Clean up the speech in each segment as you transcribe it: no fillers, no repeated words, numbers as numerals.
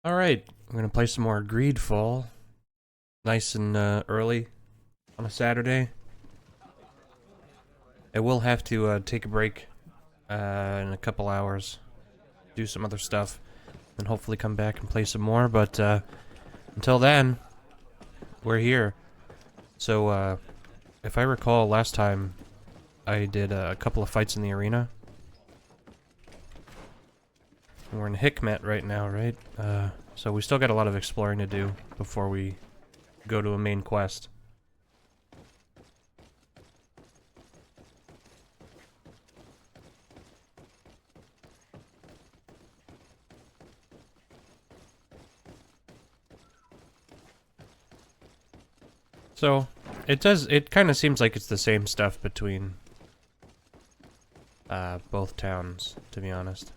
Alright, we're gonna play some more Greedfall. Nice and early on a Saturday. I will have to take a break in a couple hours, do some other stuff, and hopefully come back and play some more, but until then, we're here. So, if I recall, last time I did a couple of fights in the arena. And we're in Hikmet right now, right? So we still got a lot of exploring to do before we go to a main quest. So, it kind of seems like it's the same stuff between both towns, to be honest.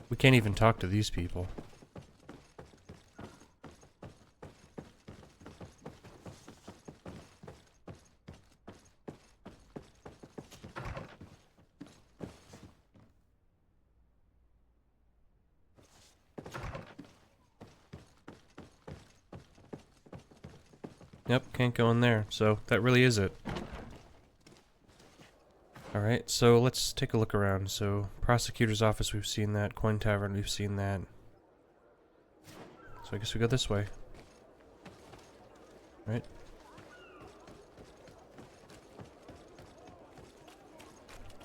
We can't even talk to these people. Yep, can't go in there, so that really is it. Alright, so let's take a look around. So, prosecutor's office, we've seen that. Coin tavern, we've seen that. So I guess we go this way. Right?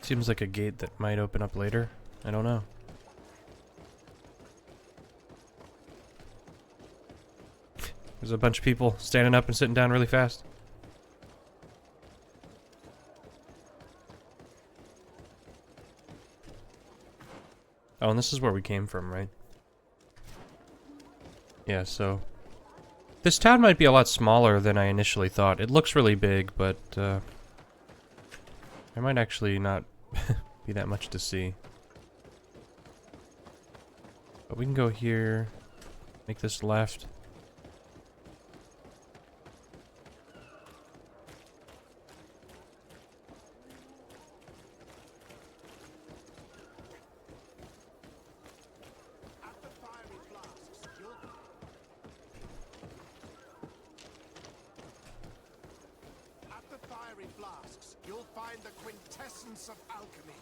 Seems like a gate that might open up later. I don't know. There's a bunch of people standing up and sitting down really fast. Oh, and this is where we came from, right? Yeah, so... This town might be a lot smaller than I initially thought. It looks really big, but, there might actually not be that much to see. But we can go here, make this left. You'll find the quintessence of alchemy.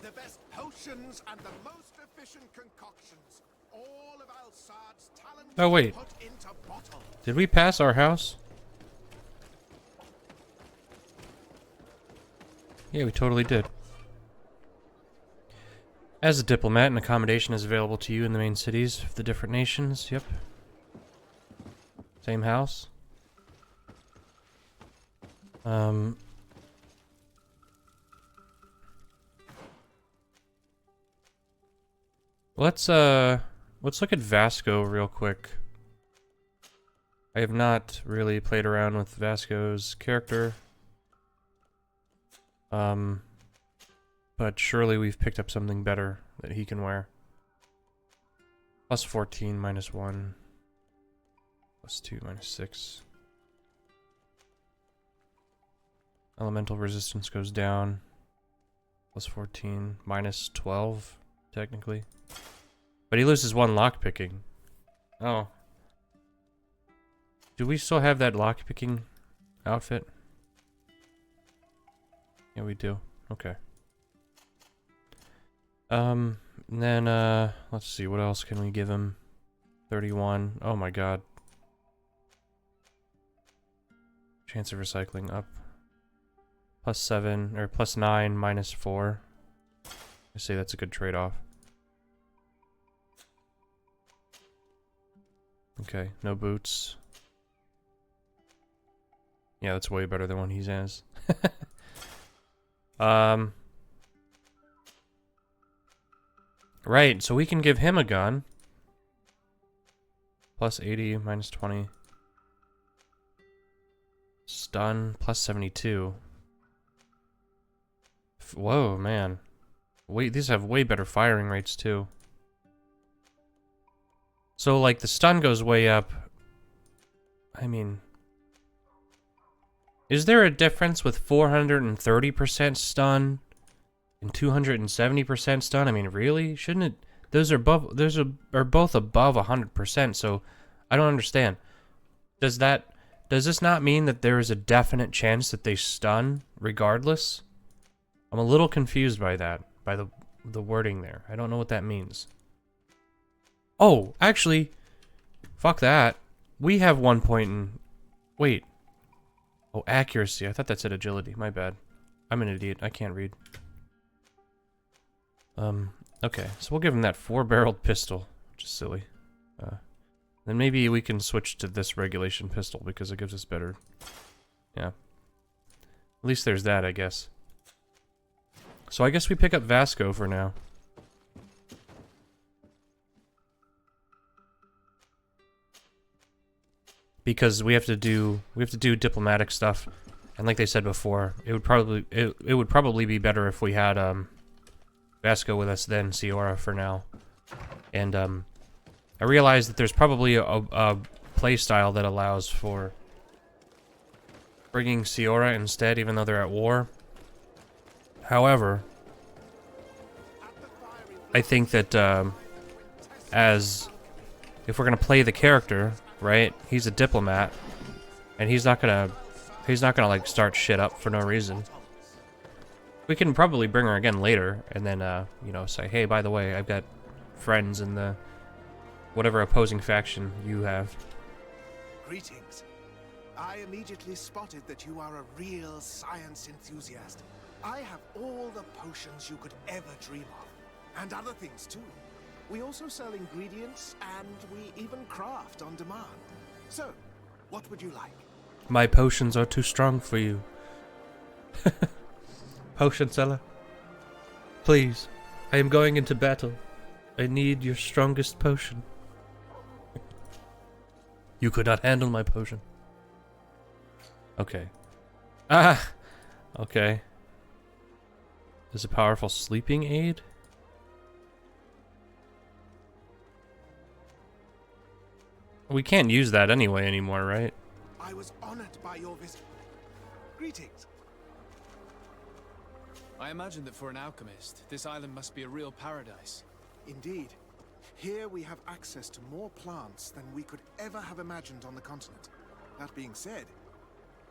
The best potions and the most efficient concoctions. All of Al-Sad's talent Oh, wait. put into bottle. Did we pass our house? Yeah, we totally did. As a diplomat, an accommodation is available to you in the main cities of the different nations. Yep. Same house. Let's look at Vasco real quick. I have not really played around with Vasco's character. But surely we've picked up something better that he can wear. Plus 14, minus 1. Plus 2, minus 6. Elemental resistance goes down. Plus 14, minus 12, technically. But he loses 1 lockpicking. Oh. Do we still have that lockpicking outfit? Yeah, we do. Okay. And then, let's see, what else can we give him? 31. Oh my god. Chance of recycling up. Plus 7, or plus 9, minus 4. I say that's a good trade-off. Okay, no boots. Yeah, that's way better than what he has. Right, so we can give him a gun. Plus 80, minus 20. Stun, plus 72. Whoa, man. Wait, these have way better firing rates, too. So, like, the stun goes way up. I mean... Is there a difference with 430% stun and 270% stun. I mean, really? Shouldn't it? Those are both above 100%. So I don't understand. Does this not mean that there is a definite chance that they stun regardless? I'm a little confused by that, by the wording there. I don't know what that means. Oh, actually, fuck that. We have 1 point in... Wait. Oh, accuracy. I thought that said agility. My bad. I'm an idiot. I can't read. Okay. So we'll give him that 4-barreled pistol, which is silly. Then maybe we can switch to this regulation pistol because it gives us better... Yeah. At least there's that, I guess. So I guess we pick up Vasco for now. Because we have to do diplomatic stuff, and like they said before, it would probably be better if we had Vasco with us than Ciora for now. And I realize that there's probably a play style that allows for bringing Ciora instead, even though they're at war. However, I think that if we're gonna play the character, right? He's a diplomat, and he's not gonna like start shit up for no reason. We can probably bring her again later, and then you know, say, hey, by the way, I've got friends in the whatever opposing faction you have. Greetings. I immediately spotted that you are a real science enthusiast. I have all the potions you could ever dream of, and other things too. We also sell ingredients, and we even craft on demand. So, what would you like? My potions are too strong for you. Potion seller. Please, I am going into battle. I need your strongest potion. You could not handle my potion. Okay. Ah! Okay. There's a powerful sleeping aid? We can't use that anyway anymore, right? I was honored by your visit. Greetings. I imagine that for an alchemist, this island must be a real paradise. Indeed. Here we have access to more plants than we could ever have imagined on the continent. That being said,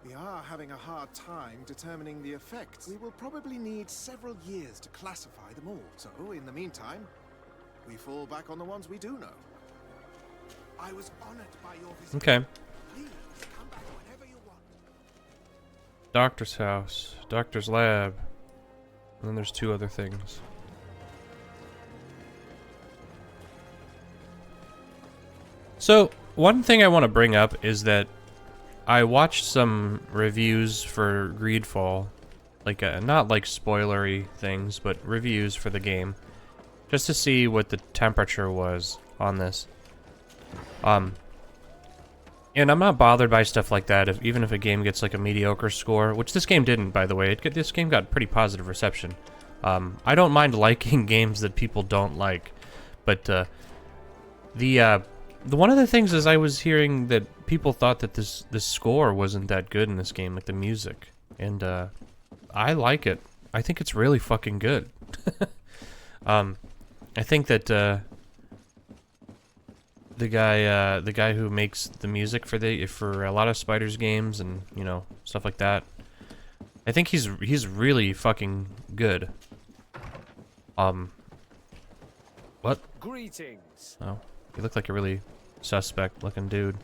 we are having a hard time determining the effects. We will probably need several years to classify them all. So, in the meantime, we fall back on the ones we do know. I was honored by your visit. Okay. Please come back whenever you want. Doctor's house. Doctor's lab. And then there's 2 other things. So, one thing I want to bring up is that I watched some reviews for Greedfall. Like, not like spoilery things, but reviews for the game. Just to see what the temperature was on this. And I'm not bothered by stuff like that, even if a game gets like a mediocre score, which this game didn't, by the way. This game got pretty positive reception. I don't mind liking games that people don't like, but the one of the things is I was hearing that people thought that this score wasn't that good in this game, like the music, and I like it. I think it's really fucking good. I think that the guy who makes the music for a lot of Spiders games and, you know, stuff like that, I think he's really fucking good. What? Greetings. Oh, he looked like a really suspect looking dude.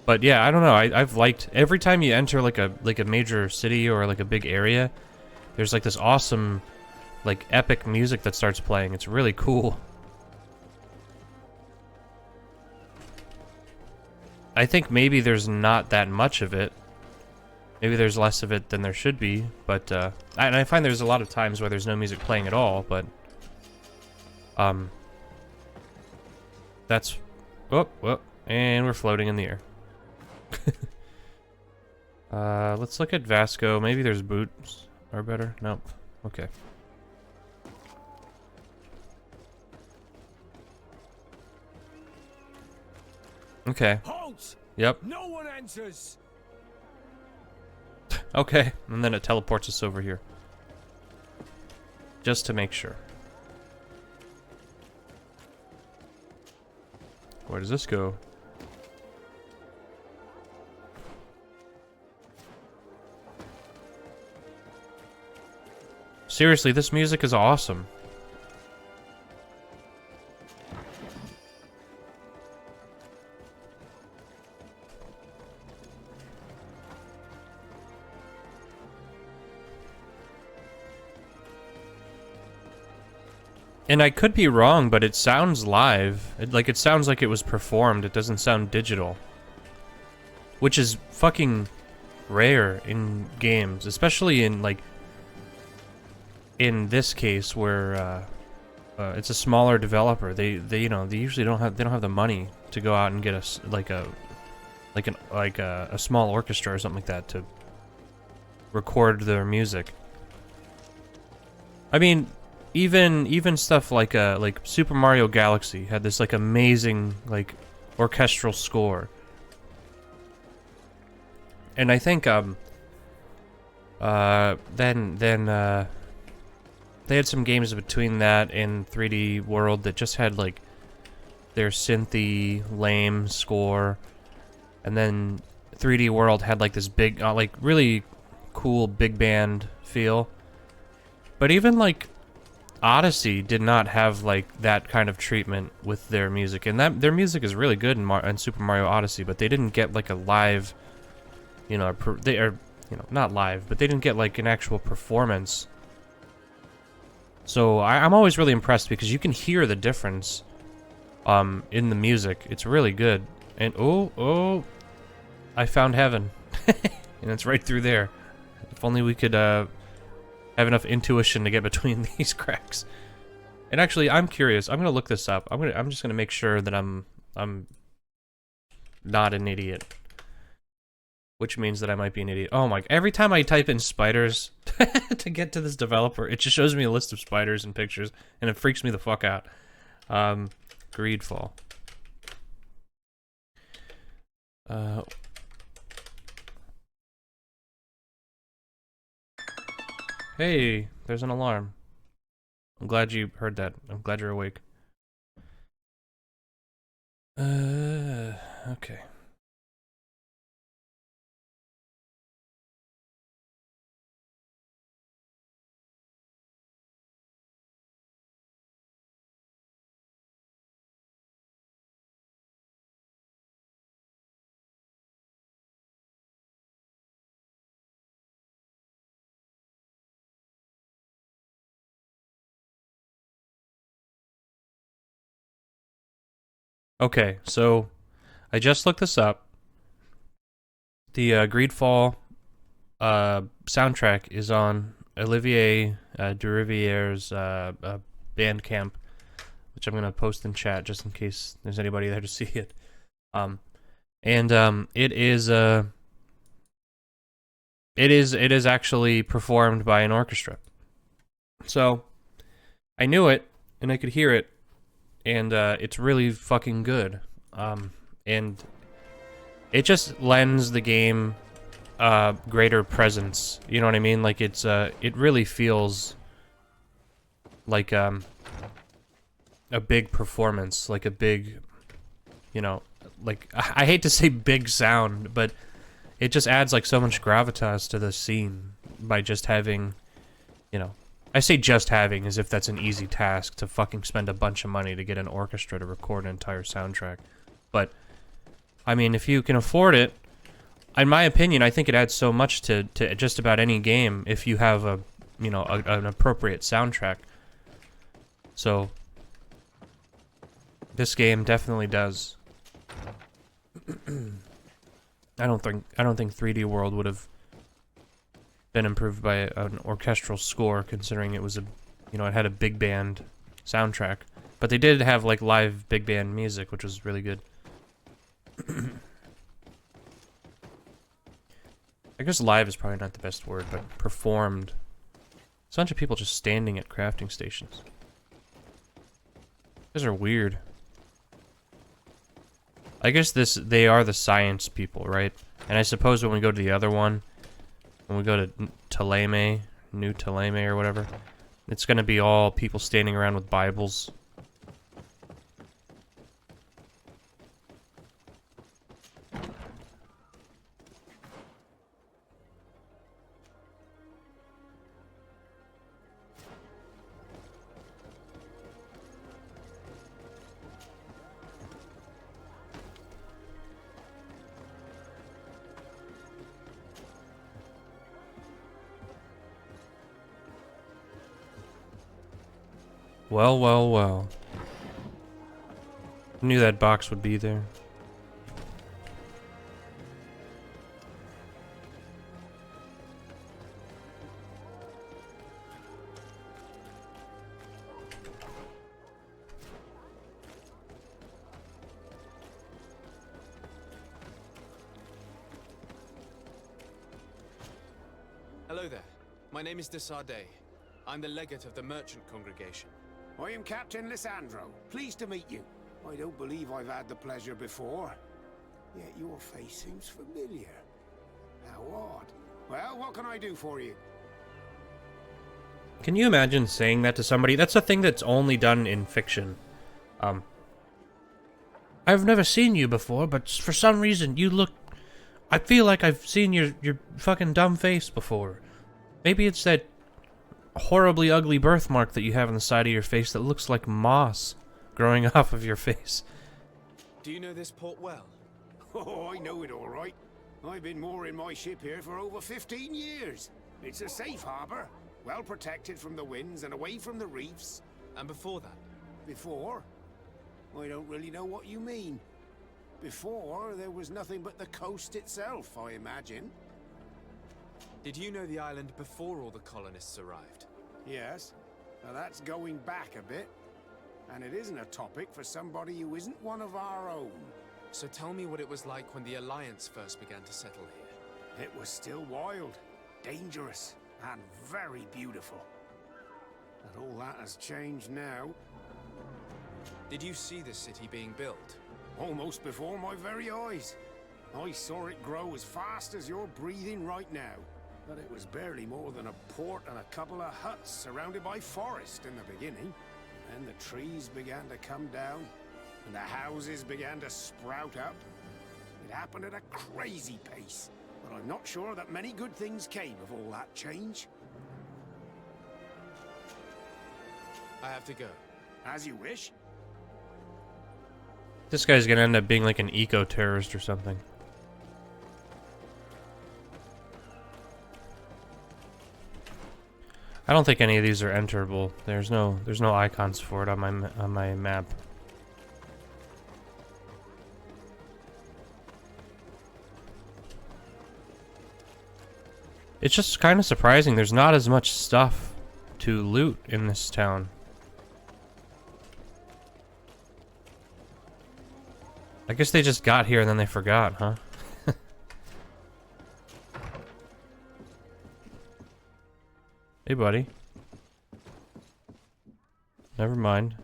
But yeah, I don't know. I've liked every time you enter like a major city or like a big area, there's like this awesome, like epic music that starts playing. It's really cool. I think maybe there's not that much of it. Maybe there's less of it than there should be, but and I find there's a lot of times where there's no music playing at all, but that's and we're floating in the air. Let's look at Vasco. Maybe there's boots are better. Nope. Okay. Okay. Halt! Yep. No one enters. Okay. And then it teleports us over here. Just to make sure. Where does this go? Seriously, this music is awesome. And I could be wrong, but it sounds live. It sounds like it was performed. It doesn't sound digital. Which is fucking rare in games, especially in, like, in this case where it's a smaller developer. They usually don't have the money to go out and get a small orchestra or something like that to record their music. I mean, even stuff like Super Mario Galaxy had this like amazing like orchestral score. And I think then they had some games between that and 3D World that just had like their synthy lame score, and then 3D World had like this big like really cool big band feel. But even like Odyssey did not have like that kind of treatment with their music, and their music is really good in Super Mario Odyssey, but they didn't get like a live, not live, but they didn't get like an actual performance. So I'm always really impressed because you can hear the difference in the music. It's really good. And oh, I found heaven. And it's right through there. If only we could have enough intuition to get between these cracks. And actually, I'm curious. I'm gonna look this up. I'm just gonna make sure that I'm not an idiot. Which means that I might be an idiot. Oh my, every time I type in spiders to get to this developer, it just shows me a list of spiders and pictures, and it freaks me the fuck out. Greedfall. Hey, there's an alarm. I'm glad you heard that. I'm glad you're awake. Okay. Okay, so I just looked this up. The Greedfall soundtrack is on Olivier Durivier's Bandcamp, which I'm gonna post in chat just in case there's anybody there to see it. It is actually performed by an orchestra. So I knew it and I could hear it, and it's really fucking good. And it just lends the game greater presence. You know what I mean? Like it really feels like a big performance, like a big, like I hate to say big sound, but it just adds like so much gravitas to the scene by just having, I say just having as if that's an easy task to fucking spend a bunch of money to get an orchestra to record an entire soundtrack. But I mean, if you can afford it, in my opinion, I think it adds so much to just about any game if you have an appropriate soundtrack. So this game definitely does. I don't think 3D World would have been improved by an orchestral score, considering it was it had a big band soundtrack. But they did have like live big band music, which was really good. I guess live is probably not the best word, but performed. It's a bunch of people just standing at crafting stations. Those are weird. I guess they are the science people, right? And I suppose when we go to the other one, when we go to New Teleme or whatever, It's gonna be all people standing around with Bibles. Well, well, well. Knew that box would be there. Hello there. My name is Sardet. I'm the legate of the merchant congregation. I am Captain Lissandro. Pleased to meet you. I don't believe I've had the pleasure before. Yet your face seems familiar. How odd. Well, what can I do for you? Can you imagine saying that to somebody? That's a thing that's only done in fiction. I've never seen you before, but for some reason you look... I feel like I've seen your fucking dumb face before. Maybe it's that horribly ugly birthmark that you have on the side of your face that looks like moss growing off of your face. Do you know this port well? Oh, I know it all right. I've been mooring my ship here for over 15 years. It's a safe harbor, well protected from the winds and away from the reefs. And before that? Before? I don't really know what you mean. Before, there was nothing but the coast itself, I imagine. Did you know the island before all the colonists arrived? Yes. Now that's going back a bit. And it isn't a topic for somebody who isn't one of our own. So tell me what it was like when the Alliance first began to settle here. It was still wild, dangerous, and very beautiful. And all that has changed now. Did you see the city being built? Almost before my very eyes. I saw it grow as fast as you're breathing right now. But it was barely more than a port and a couple of huts surrounded by forest in the beginning. Then the trees began to come down, and the houses began to sprout up. It happened at a crazy pace, but I'm not sure that many good things came of all that change. I have to go. As you wish. This guy's gonna end up being like an eco-terrorist or something. I don't think any of these are enterable. There's no icons for it on my map. It's just kind of surprising there's not as much stuff to loot in this town. I guess they just got here and then they forgot, huh? Hey, buddy. Never mind.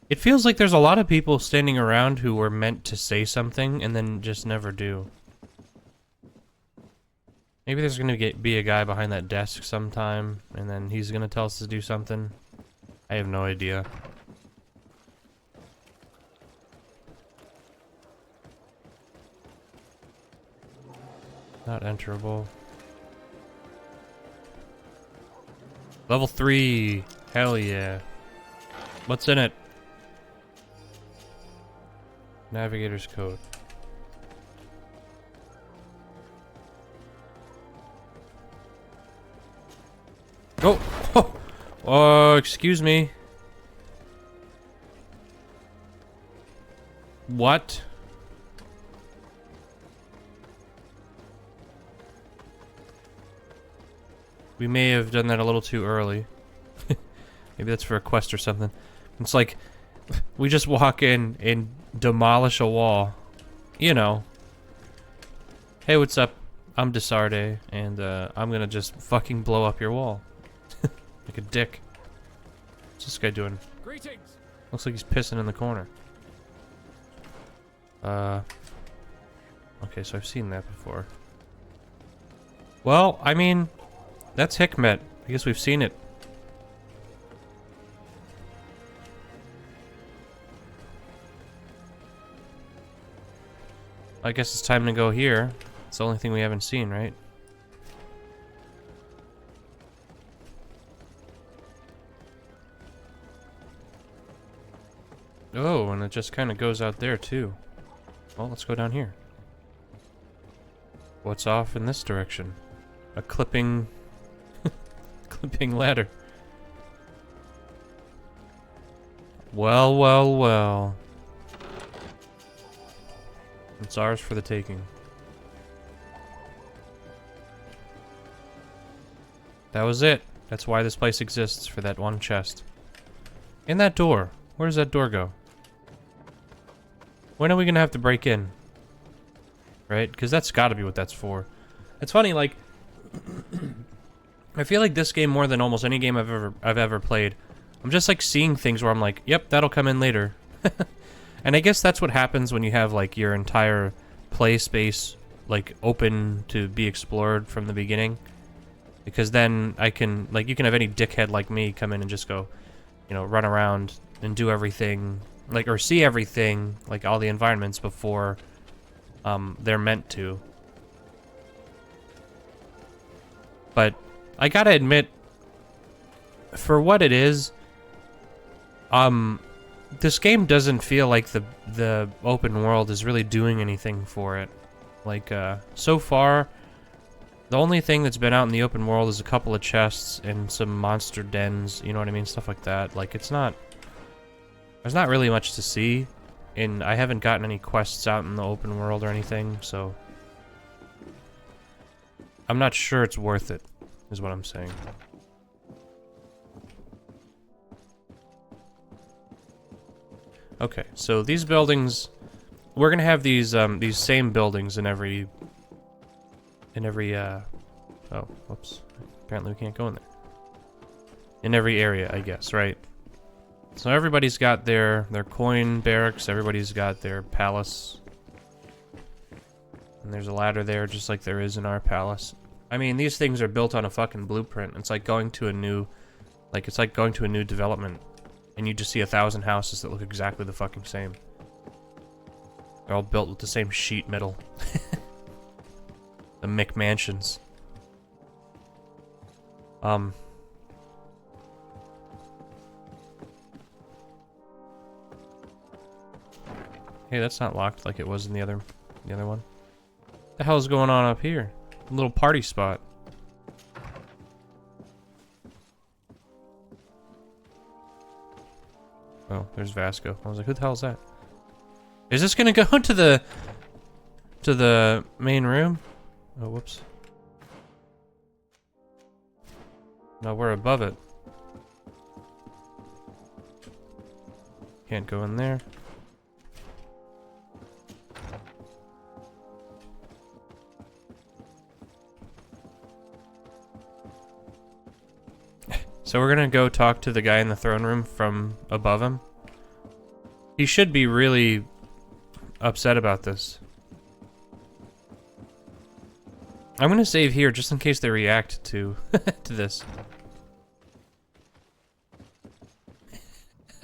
It feels like there's a lot of people standing around who were meant to say something and then just never do. Maybe there's gonna be a guy behind that desk sometime, and then he's gonna tell us to do something. I have no idea. Not enterable. Level 3. Hell yeah. What's in it? Navigator's code. Oh! Oh, excuse me. What? We may have done that a little too early. Maybe that's for a quest or something. It's like, we just walk in and demolish a wall. You know. Hey, what's up? I'm Sardet, and I'm gonna just fucking blow up your wall. Like a dick. What's this guy doing? Greetings. Looks like he's pissing in the corner. Okay, so I've seen that before. Well, I mean, that's Hikmet. I guess we've seen it I guess it's time to go here. It's the only thing we haven't seen, right? Oh, and it just kind of goes out there, too. Well, let's go down here. What's off in this direction? A clipping... clipping ladder. Well, well, well. It's ours for the taking. That was it. That's why this place exists, for that one chest. And that door. Where does that door go? When are we gonna have to break in? Right? Because that's gotta be what that's for. It's funny, like... I feel like this game, more than almost any game I've ever played, I'm just like seeing things where I'm like, yep, that'll come in later. And I guess that's what happens when you have like your entire play space like open to be explored from the beginning. Because then I can, like, you can have any dickhead like me come in and just go, you know, run around and do everything, like, or see everything, like all the environments before they're meant to. But I gotta admit, for what it is, this game doesn't feel like the open world is really doing anything for it. Like, so far, the only thing that's been out in the open world is a couple of chests and some monster dens, you know what I mean? Stuff like that. Like, it's not... There's not really much to see, and I haven't gotten any quests out in the open world or anything, so... I'm not sure it's worth it, is what I'm saying. Okay, so these buildings... We're gonna have these same buildings in every... oh, whoops. Apparently we can't go in there. In every area, I guess, right? So everybody's got their coin barracks, everybody's got their palace. And there's a ladder there, just like there is in our palace. I mean, these things are built on a fucking blueprint. It's like going to a new... Like, it's like going to a new development. And you just see 1,000 houses that look exactly the fucking same. They're all built with the same sheet metal. The McMansions. Hey, that's not locked like it was in the other one. What the hell is going on up here? A little party spot. Oh, there's Vasco. I was like, who the hell is that? Is this gonna go to the main room? Oh, whoops. No, we're above it. Can't go in there. So we're gonna go talk to the guy in the throne room from above him. He should be really upset about this. I'm gonna save here just in case they react to to this.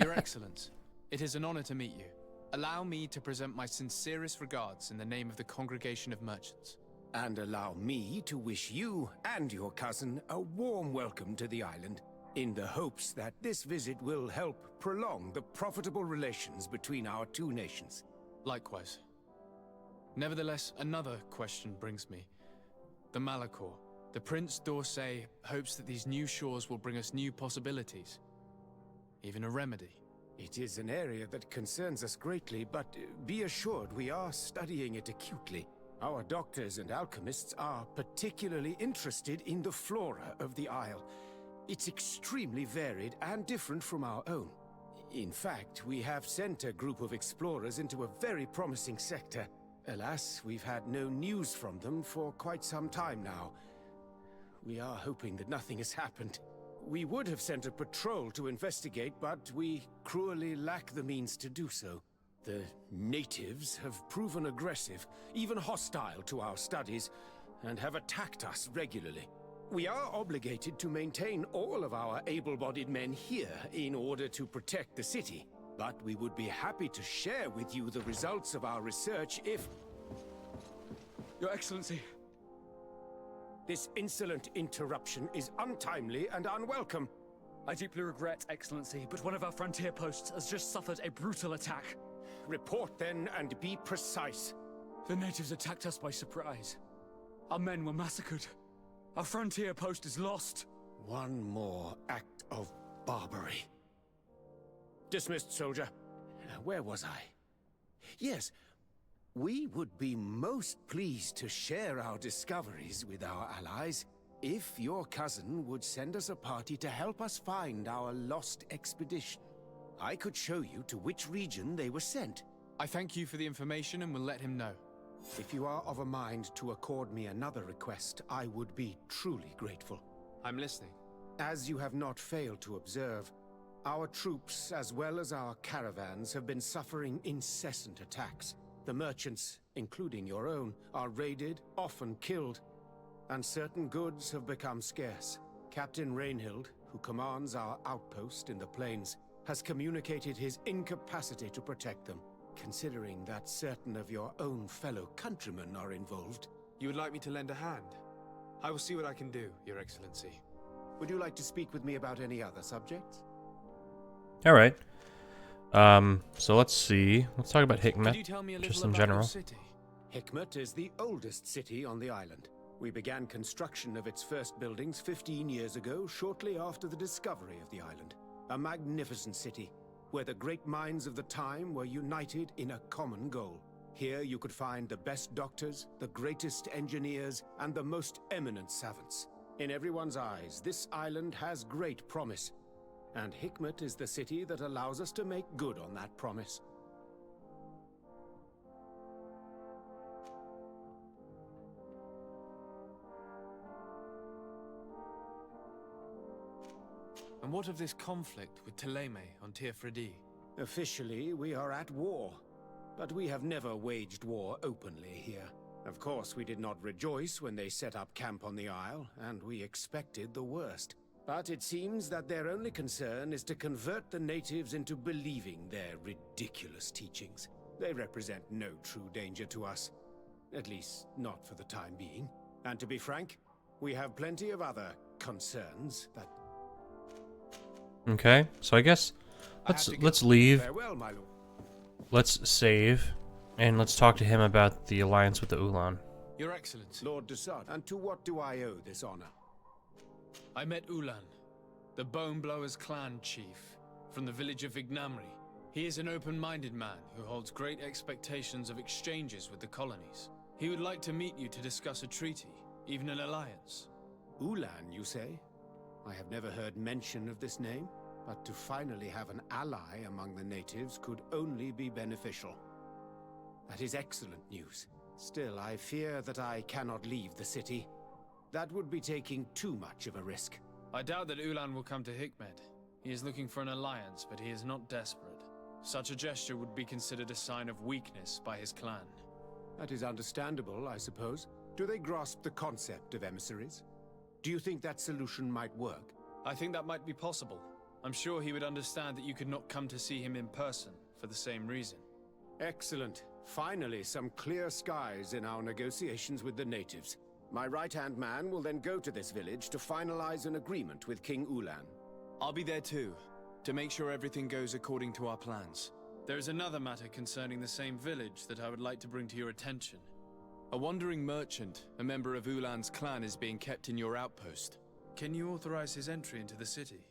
Your Excellence, it is an honor to meet you. Allow me to present my sincerest regards in the name of the Congregation of Merchants. And allow me to wish you and your cousin a warm welcome to the island, in the hopes that this visit will help prolong the profitable relations between our two nations. Likewise. Nevertheless, another question brings me. The Malachor. The Prince d'Orsay hopes that these new shores will bring us new possibilities. Even a remedy. It is an area that concerns us greatly, but be assured we are studying it acutely. Our doctors and alchemists are particularly interested in the flora of the Isle. It's extremely varied and different from our own. In fact, we have sent a group of explorers into a very promising sector. Alas, we've had no news from them for quite some time now. We are hoping that nothing has happened. We would have sent a patrol to investigate, but we cruelly lack the means to do so. The natives have proven aggressive, even hostile to our studies, and have attacked us regularly. We are obligated to maintain all of our able-bodied men here in order to protect the city. But we would be happy to share with you the results of our research if... Your Excellency. This insolent interruption is untimely and unwelcome. I deeply regret, Excellency, but one of our frontier posts has just suffered a brutal attack. Report then and be precise. The natives attacked us by surprise. Our men were massacred. Our frontier post is lost. One more act of barbarity. Dismissed, soldier. Where was I? Yes, we would be most pleased to share our discoveries with our allies if your cousin would send us a party to help us find our lost expedition. I could show you to which region they were sent. I thank you for the information and will let him know. If you are of a mind to accord me another request, I would be truly grateful. I'm listening. As you have not failed to observe, our troops, as well as our caravans, have been suffering incessant attacks. The merchants, including your own, are raided, often killed, and certain goods have become scarce. Captain Rainhild, who commands our outpost in the plains, has communicated his incapacity to protect them. Considering that certain of your own fellow countrymen are involved. You would like me to lend a hand? I will see what I can do, Your Excellency. Would you like to speak with me about any other subjects? All right. So let's see. Let's talk about Could you Hikmet, tell me a just little in about your general. city? Hikmet is the oldest city on the island. We began construction of its first buildings 15 years ago, shortly after the discovery of the island. A magnificent city, where the great minds of the time were united in a common goal. Here you could find the best doctors, the greatest engineers, and the most eminent savants. In everyone's eyes, this island has great promise, and Hikmet is the city that allows us to make good on that promise. And what of this conflict with Thélème on Tir Freddy? Officially, we are at war, but we have never waged war openly here. Of course, we did not rejoice when they set up camp on the Isle, and we expected the worst. But it seems that their only concern is to convert the natives into believing their ridiculous teachings. They represent no true danger to us. At least, not for the time being. And to be frank, we have plenty of other concerns that... Okay, so I guess let's leave. Farewell, my lord. Let's save, and let's talk to him about the alliance with the Ulan. Your Excellency, Lord de Sardet, and to what do I owe this honor? I met Ulan, the Bone Blowers clan chief, from the village of Vignamri. He is an open-minded man who holds great expectations of exchanges with the colonies. He would like to meet you to discuss a treaty, even an alliance. Ulan, you say? I have never heard mention of this name, but to finally have an ally among the natives could only be beneficial. That is excellent news. Still, I fear that I cannot leave the city. That would be taking too much of a risk. I doubt that Ulan will come to Hikmet. He is looking for an alliance, but he is not desperate. Such a gesture would be considered a sign of weakness by his clan. That is understandable, I suppose. Do they grasp the concept of emissaries? Do you think that solution might work? I think that might be possible. I'm sure he would understand that you could not come to see him in person for the same reason. Excellent. Finally, some clear skies in our negotiations with the natives. My right-hand man will then go to this village to finalize an agreement with King Ulan. I'll be there too, to make sure everything goes according to our plans. There is another matter concerning the same village that I would like to bring to your attention. A wandering merchant, a member of Ulan's clan, is being kept in your outpost. Can you authorize his entry into the city?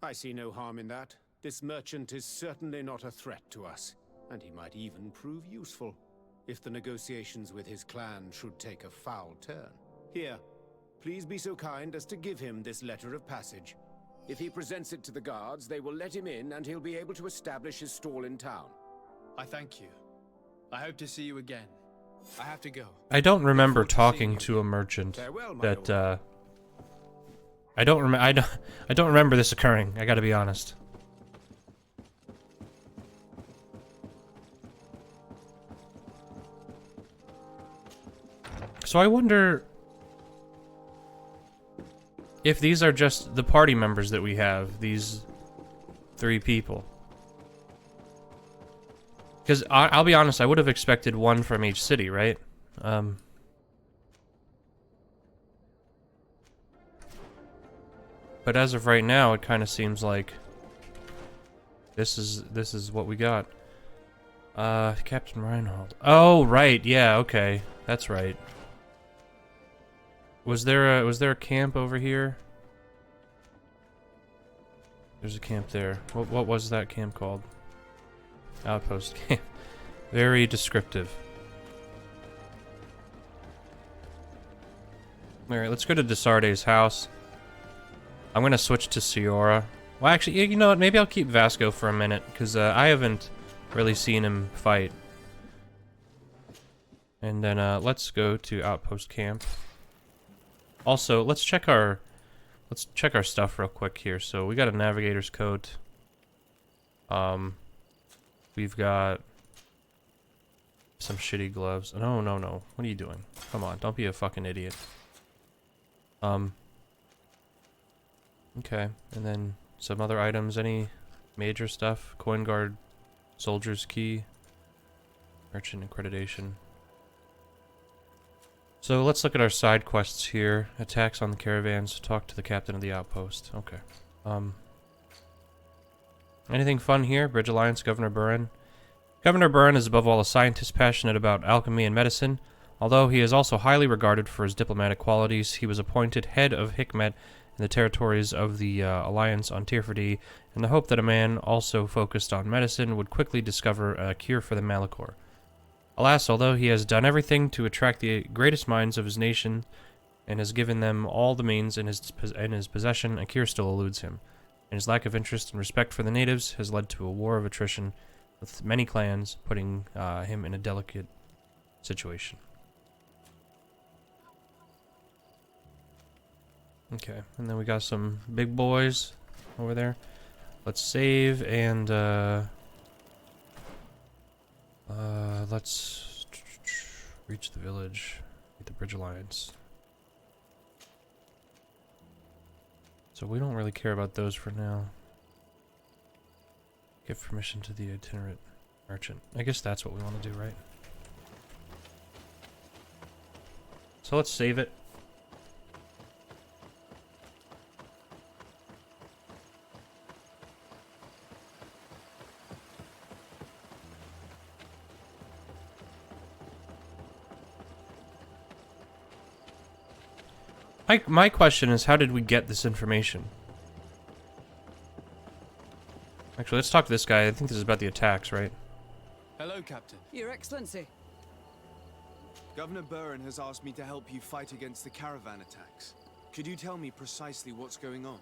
I see no harm in that. This merchant is certainly not a threat to us, and he might even prove useful if the negotiations with his clan should take a foul turn. Here, please be so kind as to give him this letter of passage. If he presents it to the guards, they will let him in and he'll be able to establish his stall in town. I thank you. I hope to see you again. I have to go. I don't remember talking to a merchant Farewell, my that lord. I don't remember this occurring. I got to be honest. So I wonder if these are just the party members that we have, these 3 people. Because I'll be honest, I would have expected one from each city, right? But as of right now, it kind of seems like this is what we got. Captain Reinhold. Oh, right. Yeah, okay. That's right. Was there a camp over here? There's a camp there. What was that camp called? Outpost camp. Very descriptive. Alright, let's go to Sardet's house. I'm gonna switch to Ciora. Well, actually, you know what? Maybe I'll keep Vasco for a minute, because I haven't really seen him fight. And then let's go to Outpost Camp. Also, let's check our stuff real quick here. So we got a navigator's coat. We've got some shitty gloves. No, no, no. What are you doing? Come on, don't be a fucking idiot. Okay, and then some other items. Any major stuff? Coin guard, soldier's key, merchant accreditation. So let's look at our side quests here. Attacks on the caravans. Talk to the captain of the outpost. Okay. Anything fun here? Bridge Alliance, Governor Buren. Governor Buren is above all a scientist passionate about alchemy and medicine. Although he is also highly regarded for his diplomatic qualities, he was appointed head of Hikmet in the territories of the Alliance on Tirfadi, in the hope that a man also focused on medicine would quickly discover a cure for the Malachor. Alas, although he has done everything to attract the greatest minds of his nation and has given them all the means in his possession, a cure still eludes him. And his lack of interest and respect for the natives has led to a war of attrition, with many clans putting him in a delicate situation. Okay, and then we got some big boys over there. Let's save and let's reach the village, get the Bridge Alliance. So we don't really care about those for now. Give permission to the itinerant merchant. I guess that's what we want to do, right? So let's save it. My question is, how did we get this information? Actually, let's talk to this guy. I think this is about the attacks, right? Hello, Captain. Your Excellency. Governor Buren has asked me to help you fight against the caravan attacks. Could you tell me precisely what's going on?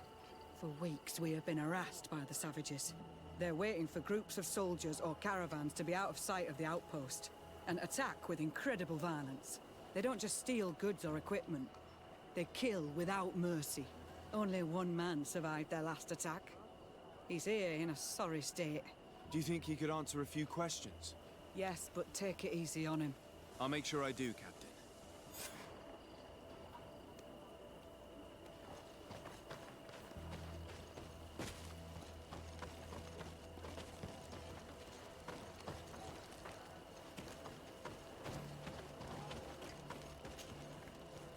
For weeks we have been harassed by the savages. They're waiting for groups of soldiers or caravans to be out of sight of the outpost and attack with incredible violence. They don't just steal goods or equipment. They kill without mercy. Only one man survived their last attack. He's here in a sorry state. Do you think he could answer a few questions? Yes, but take it easy on him. I'll make sure I do, Captain.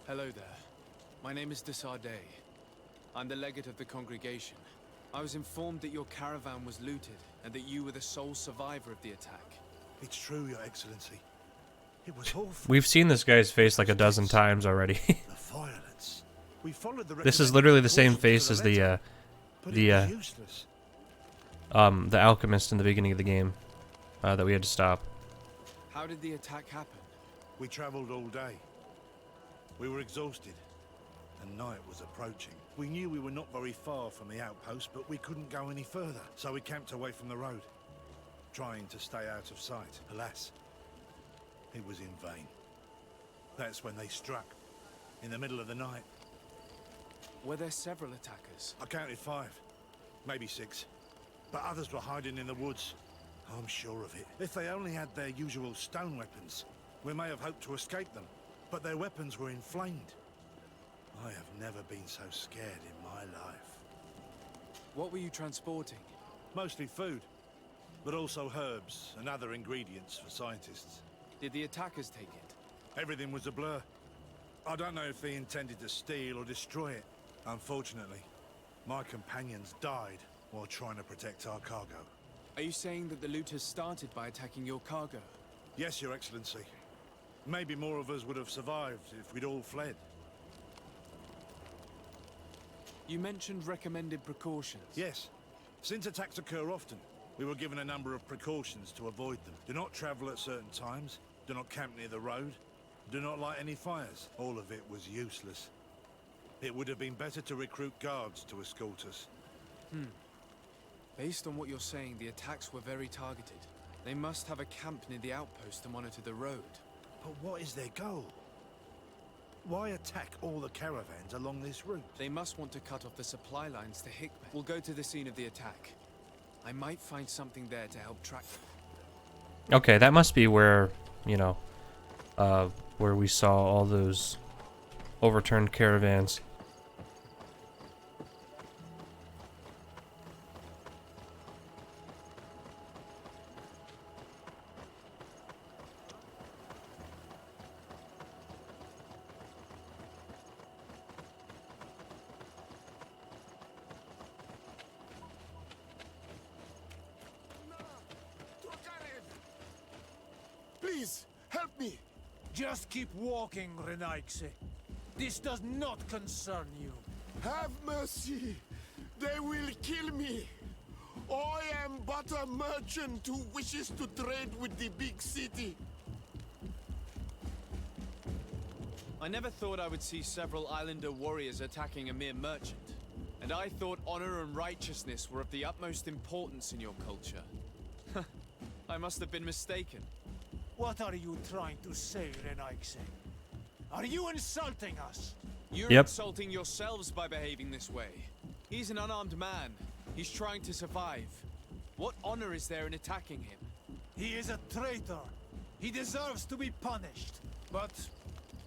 Hello there. My name is Sardet. I'm the legate of the congregation. I was informed that your caravan was looted, and that you were the sole survivor of the attack. It's true, Your Excellency. It was awful. We've seen this guy's face like a dozen times already. The violence. We followed the This is literally the same face as the alchemist in the beginning of the game that we had to stop. How did the attack happen? We traveled all day. We were exhausted, and night was approaching. We knew we were not very far from the outpost, but we couldn't go any further, so we camped away from the road, trying to stay out of sight. Alas, it was in vain. That's when they struck, in the middle of the night. Were there several attackers? I counted 5, maybe 6, but others were hiding in the woods. I'm sure of it. If they only had their usual stone weapons, we may have hoped to escape them, but their weapons were inflamed. I have never been so scared in my life. What were you transporting? Mostly food, but also herbs and other ingredients for scientists. Did the attackers take it? Everything was a blur. I don't know if they intended to steal or destroy it. Unfortunately, My companions died while trying to protect our cargo. Are you saying that the looters started by attacking your cargo? Yes, Your Excellency. Maybe more of us would have survived if we'd all fled. You mentioned recommended precautions. Yes. Since attacks occur often, we were given a number of precautions to avoid them. Do not travel at certain times. Do not camp near the road. Do not light any fires. All of it was useless. It would have been better to recruit guards to escort us. Based on what you're saying, the attacks were very targeted. They must have a camp near the outpost to monitor the road. But what is their goal? Why attack all the caravans along this route? They must want to cut off the supply lines to Hikmet. We'll go to the scene of the attack. I might find something there to help track them. Okay, that must be where, you know, where we saw all those overturned caravans. Please, help me! Just keep walking, Renaikse. This does not concern you. Have mercy! They will kill me! I am but a merchant who wishes to trade with the big city. I never thought I would see several islander warriors attacking a mere merchant. And I thought honor and righteousness were of the utmost importance in your culture. I must have been mistaken. What are you trying to say, Renaikse? Are you insulting us? You're Yep. insulting yourselves by behaving this way. He's an unarmed man. He's trying to survive. What honor is there in attacking him? He is a traitor. He deserves to be punished. But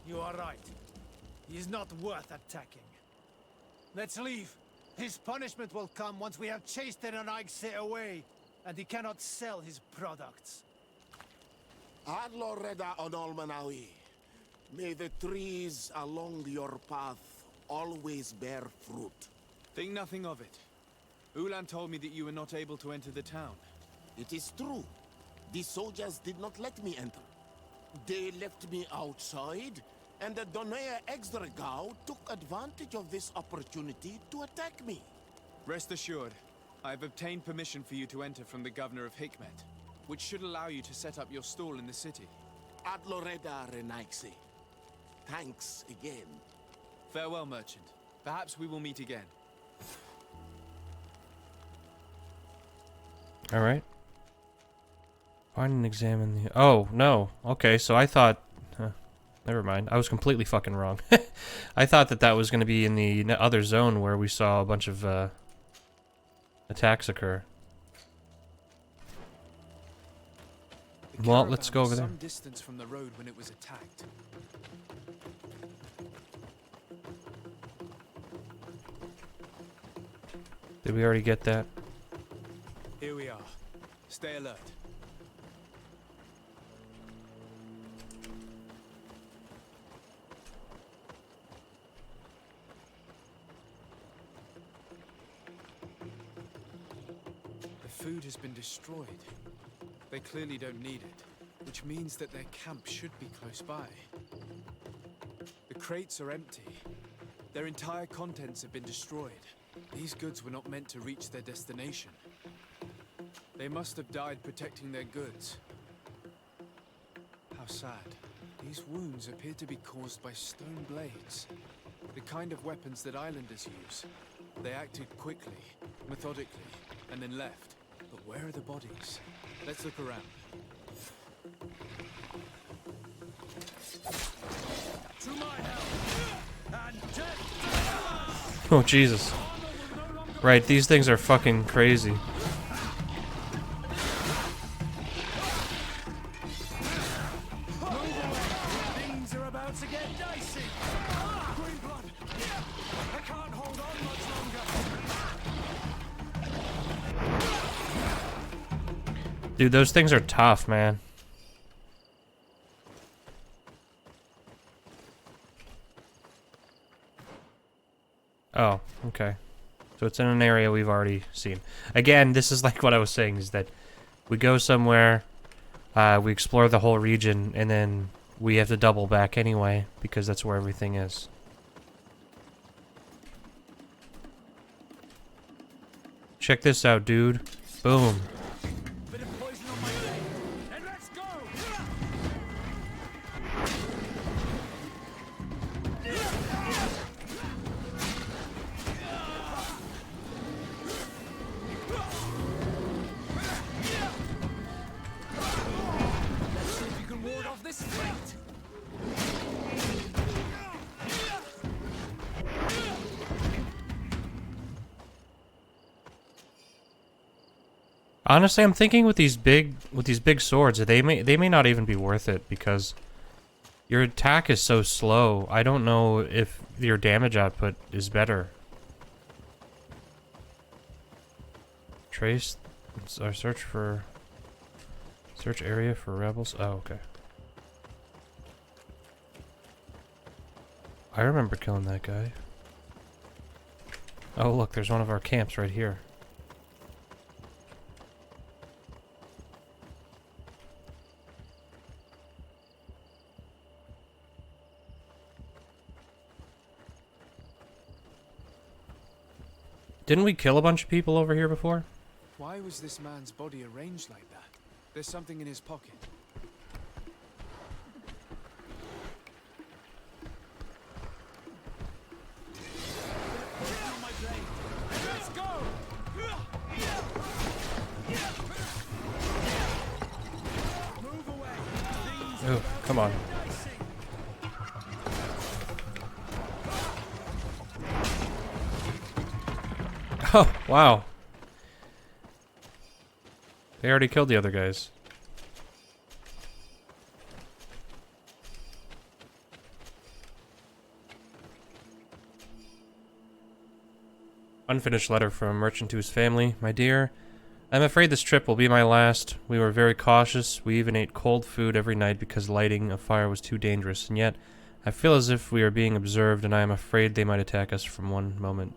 you are right. He is not worth attacking. Let's leave. His punishment will come once we have chased the Renaikse away, and he cannot sell his products. Adloreda Onolmanawi, may the trees along your path always bear fruit. Think nothing of it. Ulan told me that you were not able to enter the town. It is true. The soldiers did not let me enter. They left me outside, and the Donea Exdragao took advantage of this opportunity to attack me. Rest assured, I have obtained permission for you to enter from the governor of Hikmet, which should allow you to set up your stall in the city. Adloreda Renaikse. Thanks again. Farewell, merchant. Perhaps we will meet again. Alright. Find and examine the... Oh, no. Okay, so I thought... never mind. I was completely fucking wrong. I thought that that was going to be in the other zone where we saw a bunch of attacks occur. The Well, caravan let's go was over there. some distance from the road when it was attacked. Did we already get that? Here we are. Stay alert. The food has been destroyed. They clearly don't need it, which means that their camp should be close by. The crates are empty. Their entire contents have been destroyed. These goods were not meant to reach their destination. They must have died protecting their goods. How sad. These wounds appear to be caused by stone blades. The kind of weapons that islanders use. They acted quickly, methodically, and then left. But where are the bodies? Let's look around. To my help! And death! Oh, Jesus. Right, these things are fucking crazy. Things are about to get dicey! Green blood! I can't hold on much longer! Dude, those things are tough, man. Oh, okay. So it's in an area we've already seen. Again, this is like what I was saying, is that we go somewhere, we explore the whole region, and then we have to double back anyway, because that's where everything is. Check this out, dude. Boom. Bit of poison on my blade, and let's go! Let's see if you can ward off this fate. Honestly, I'm thinking with these big swords, they may not even be worth it, because your attack is so slow. I don't know if your damage output is better. Trace or search area for rebels. Oh, okay. I remember killing that guy. Oh, look, there's one of our camps right here. Didn't we kill a bunch of people over here before? Why was this man's body arranged like that? There's something in his pocket. Let's go! Move away. Oh, come on. Oh, wow. They already killed the other guys. Unfinished letter from a merchant to his family. My dear, I'm afraid this trip will be my last. We were very cautious. We even ate cold food every night because lighting a fire was too dangerous. And yet, I feel as if we are being observed, and I am afraid they might attack us from one moment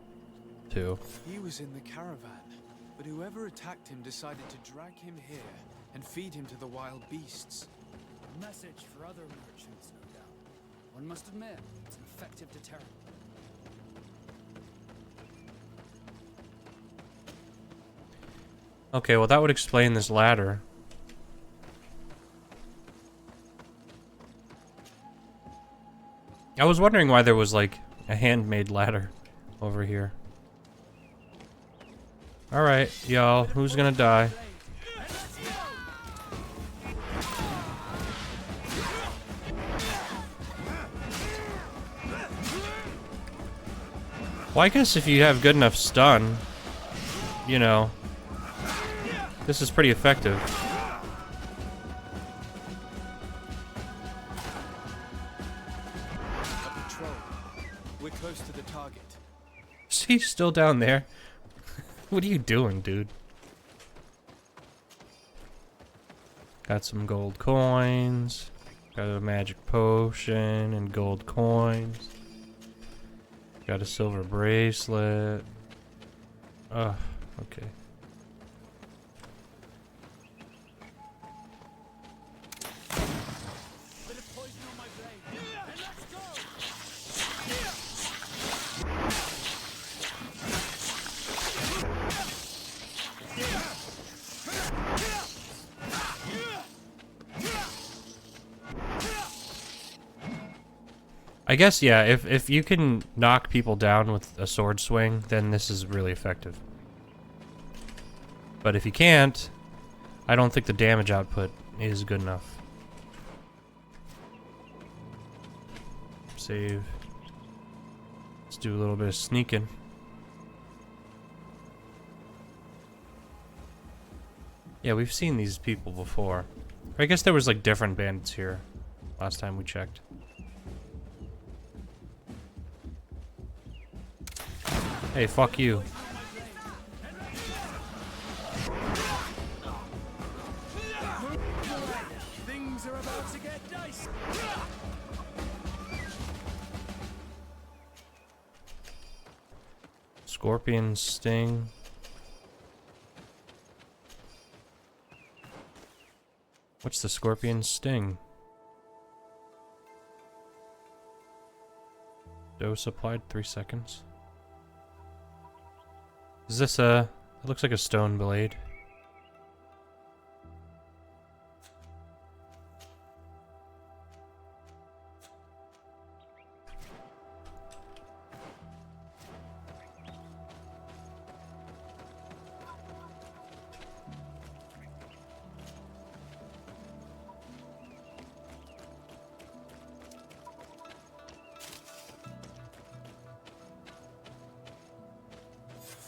to. He was in the caravan, but whoever attacked him decided to drag him here and feed him to the wild beasts. A message for other merchants, no doubt. One must admit, it's an effective deterrent. Okay, well that would explain this ladder. I was wondering why there was like a handmade ladder over here. Alright, y'all, who's gonna die? Well, I guess if you have good enough stun, you know, this is pretty effective. A patrol. We're close to the target. Is he still down there? What are you doing, dude? Got some gold coins. Got a magic potion and gold coins. Got a silver bracelet. Ugh, okay. I guess, yeah, if you can knock people down with a sword swing, then this is really effective. But if you can't, I don't think the damage output is good enough. Save. Let's do a little bit of sneaking. Yeah, we've seen these people before. I guess there was like different bandits here last time we checked. Hey, fuck you. Things are about to get dicey. Scorpion sting. What's the scorpion sting? Dose applied 3 seconds. Is this a... It looks like a stone blade.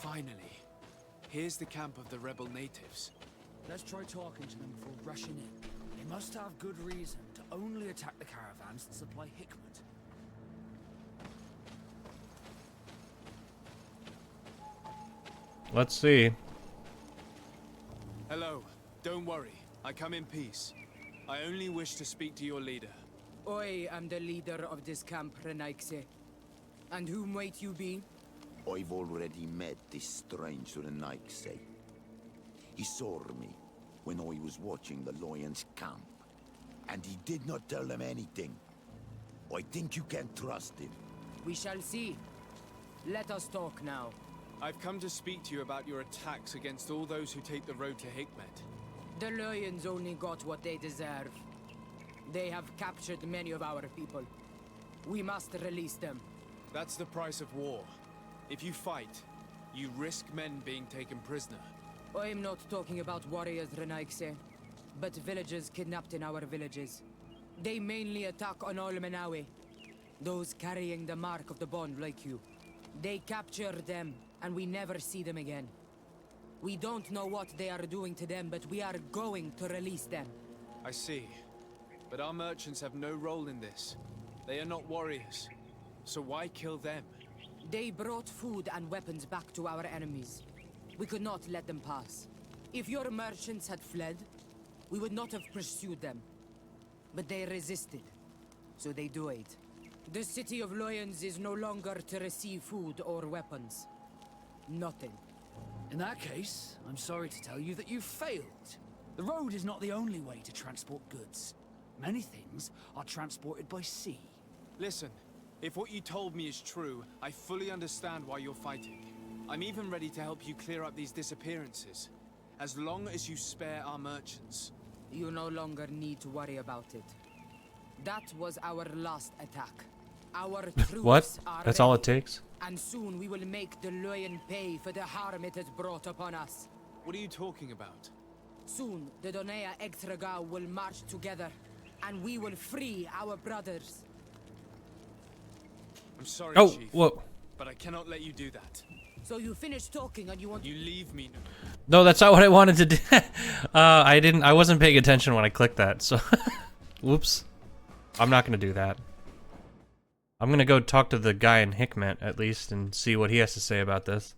Finally. Here's the camp of the rebel natives. Let's try talking to them before rushing in. They must have good reason to only attack the caravans that supply Hikmet. Let's see. Hello. Don't worry. I come in peace. I only wish to speak to your leader. I am the leader of this camp, Renaikse. And whom might you be? I've already met this strange Renaikse. He saw me when I was watching the Lions camp, and he did not tell them anything. I think you can trust him. We shall see. Let us talk now. I've come to speak to you about your attacks against all those who take the road to Hikmet. The Lions only got what they deserve. They have captured many of our people. We must release them. That's the price of war. If you fight, you risk men being taken prisoner. I am not talking about warriors, Renaikse, but villagers kidnapped in our villages. They mainly attack on all Menawe, those carrying the mark of the bond like you. They capture them, and we never see them again. We don't know what they are doing to them, but we are going to release them. I see. But our merchants have no role in this. They are not warriors. So why kill them? They brought food and weapons back to our enemies. We could not let them pass. If your merchants had fled, we would not have pursued them. But they resisted, so they died. The city of Lions is no longer to receive food or weapons. Nothing. In that case, I'm sorry to tell you that you've failed. The road is not the only way to transport goods. Many things are transported by sea. Listen, if what you told me is true, I fully understand why you're fighting. I'm even ready to help you clear up these disappearances, as long as you spare our merchants. You no longer need to worry about it. That was our last attack. Our troops What? are That's all ready, it takes? and soon we will make the Lion pay for the harm it has brought upon us. What are you talking about? Soon, the Donea Extragao will march together, and we will free our brothers. I'm sorry, Oh, Chief, whoa. but I cannot let you do that. So you finished talking and you want You leave me now. No, that's not what I wanted to do. I wasn't paying attention when I clicked that, so... Whoops. I'm not gonna do that. I'm gonna go talk to the guy in Hikmet, at least, and see what he has to say about this.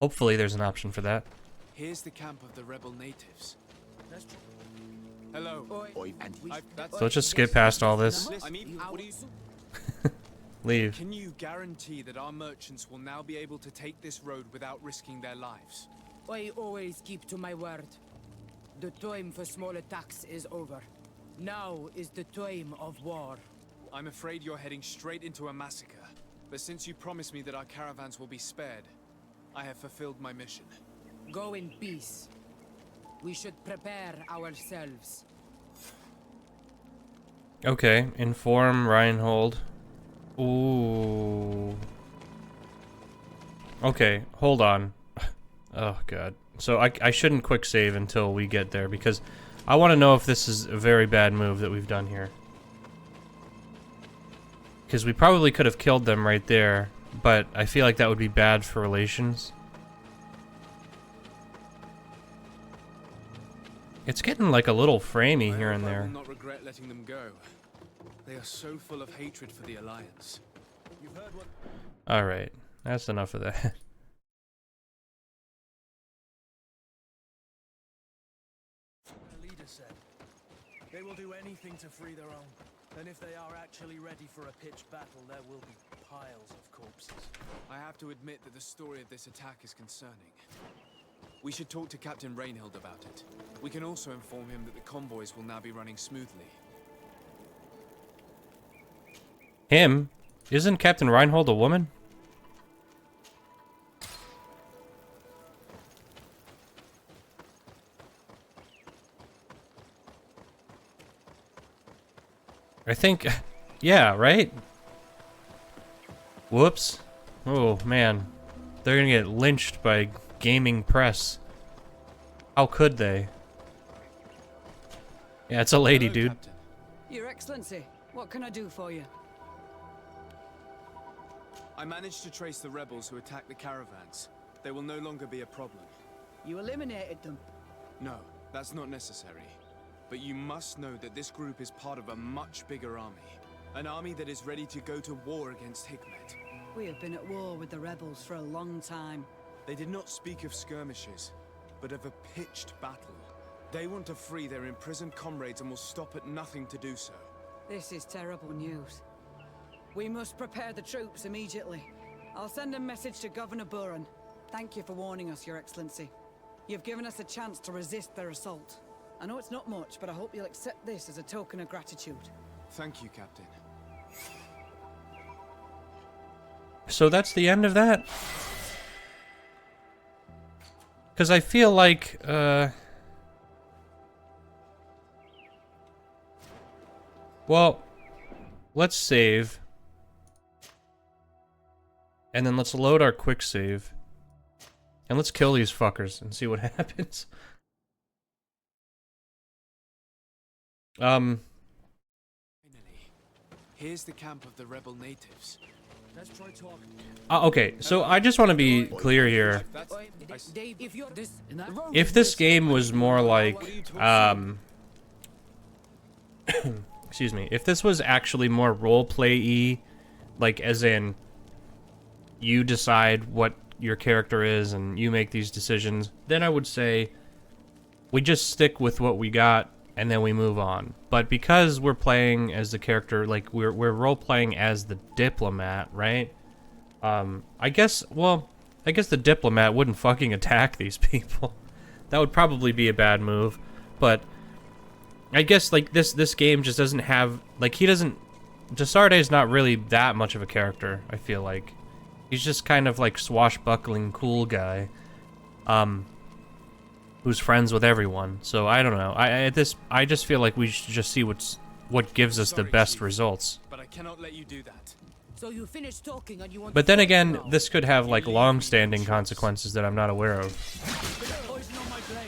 Hopefully there's an option for that. Here's the camp of the rebel natives. Hello. So let's just skip past all this. I mean, what do you... Leave. Can you guarantee that our merchants will now be able to take this road without risking their lives? I always keep to my word. The time for small attacks is over. Now is the time of war. I'm afraid you're heading straight into a massacre. But since you promised me that our caravans will be spared, I have fulfilled my mission. Go in peace. We should prepare ourselves. Okay, inform Reinhold. Ooh. Okay, hold on. Oh god. So I shouldn't quick save until we get there, because I want to know if this is a very bad move that we've done here. Because we probably could have killed them right there, but I feel like that would be bad for relations. It's getting like a little framey here and I there. will not regret letting them go. They are so full of hatred for the Alliance. You've heard what Alright, that's enough of that. the leader said. They will do anything to free their own. And if they are actually ready for a pitched battle, there will be piles of corpses. I have to admit that the story of this attack is concerning. We should talk to Captain Reinhild about it. We can also inform him that the convoys will now be running smoothly. Him? Isn't Captain Reinhold a woman? I think, yeah, right? Whoops. Oh, man. They're gonna get lynched by gaming press. How could they? Yeah, it's a lady, Hello, dude. Captain. Your Excellency, what can I do for you? I managed to trace the rebels who attacked the caravans. They will no longer be a problem. You eliminated them. No, that's not necessary. But you must know that this group is part of a much bigger army. An army that is ready to go to war against Hikmet. We have been at war with the rebels for a long time. They did not speak of skirmishes, but of a pitched battle. They want to free their imprisoned comrades and will stop at nothing to do so. This is terrible news. We must prepare the troops immediately. I'll send a message to Governor Buran. Thank you for warning us, Your Excellency. You've given us a chance to resist their assault. I know it's not much, but I hope you'll accept this as a token of gratitude. Thank you, Captain. So that's the end of that? Because I feel like, well, let's save. And then let's load our quick save. And let's kill these fuckers and see what happens. Finally, here's the camp of the rebel natives. Let's try talking. Okay, so I just want to be clear here. Dave, if you're this, If this game was more like, excuse me, if this was actually more roleplay-y, like as in, you decide what your character is and you make these decisions, then I would say we just stick with what we got and then we move on. But because we're playing as the character, like we're role-playing as the diplomat, right? I guess the diplomat wouldn't fucking attack these people. That would probably be a bad move. But I guess like this game just doesn't have, like, he doesn't, Sardet is not really that much of a character, I feel like. He's just kind of like swashbuckling cool guy, who's friends with everyone. So I don't know. I just feel like we should just see what gives us the best Chief, results. But I cannot let you do that. So you finished talking and you want But to then talk again, now? this could have like long-standing consequences that I'm not aware of. Poison on my blade.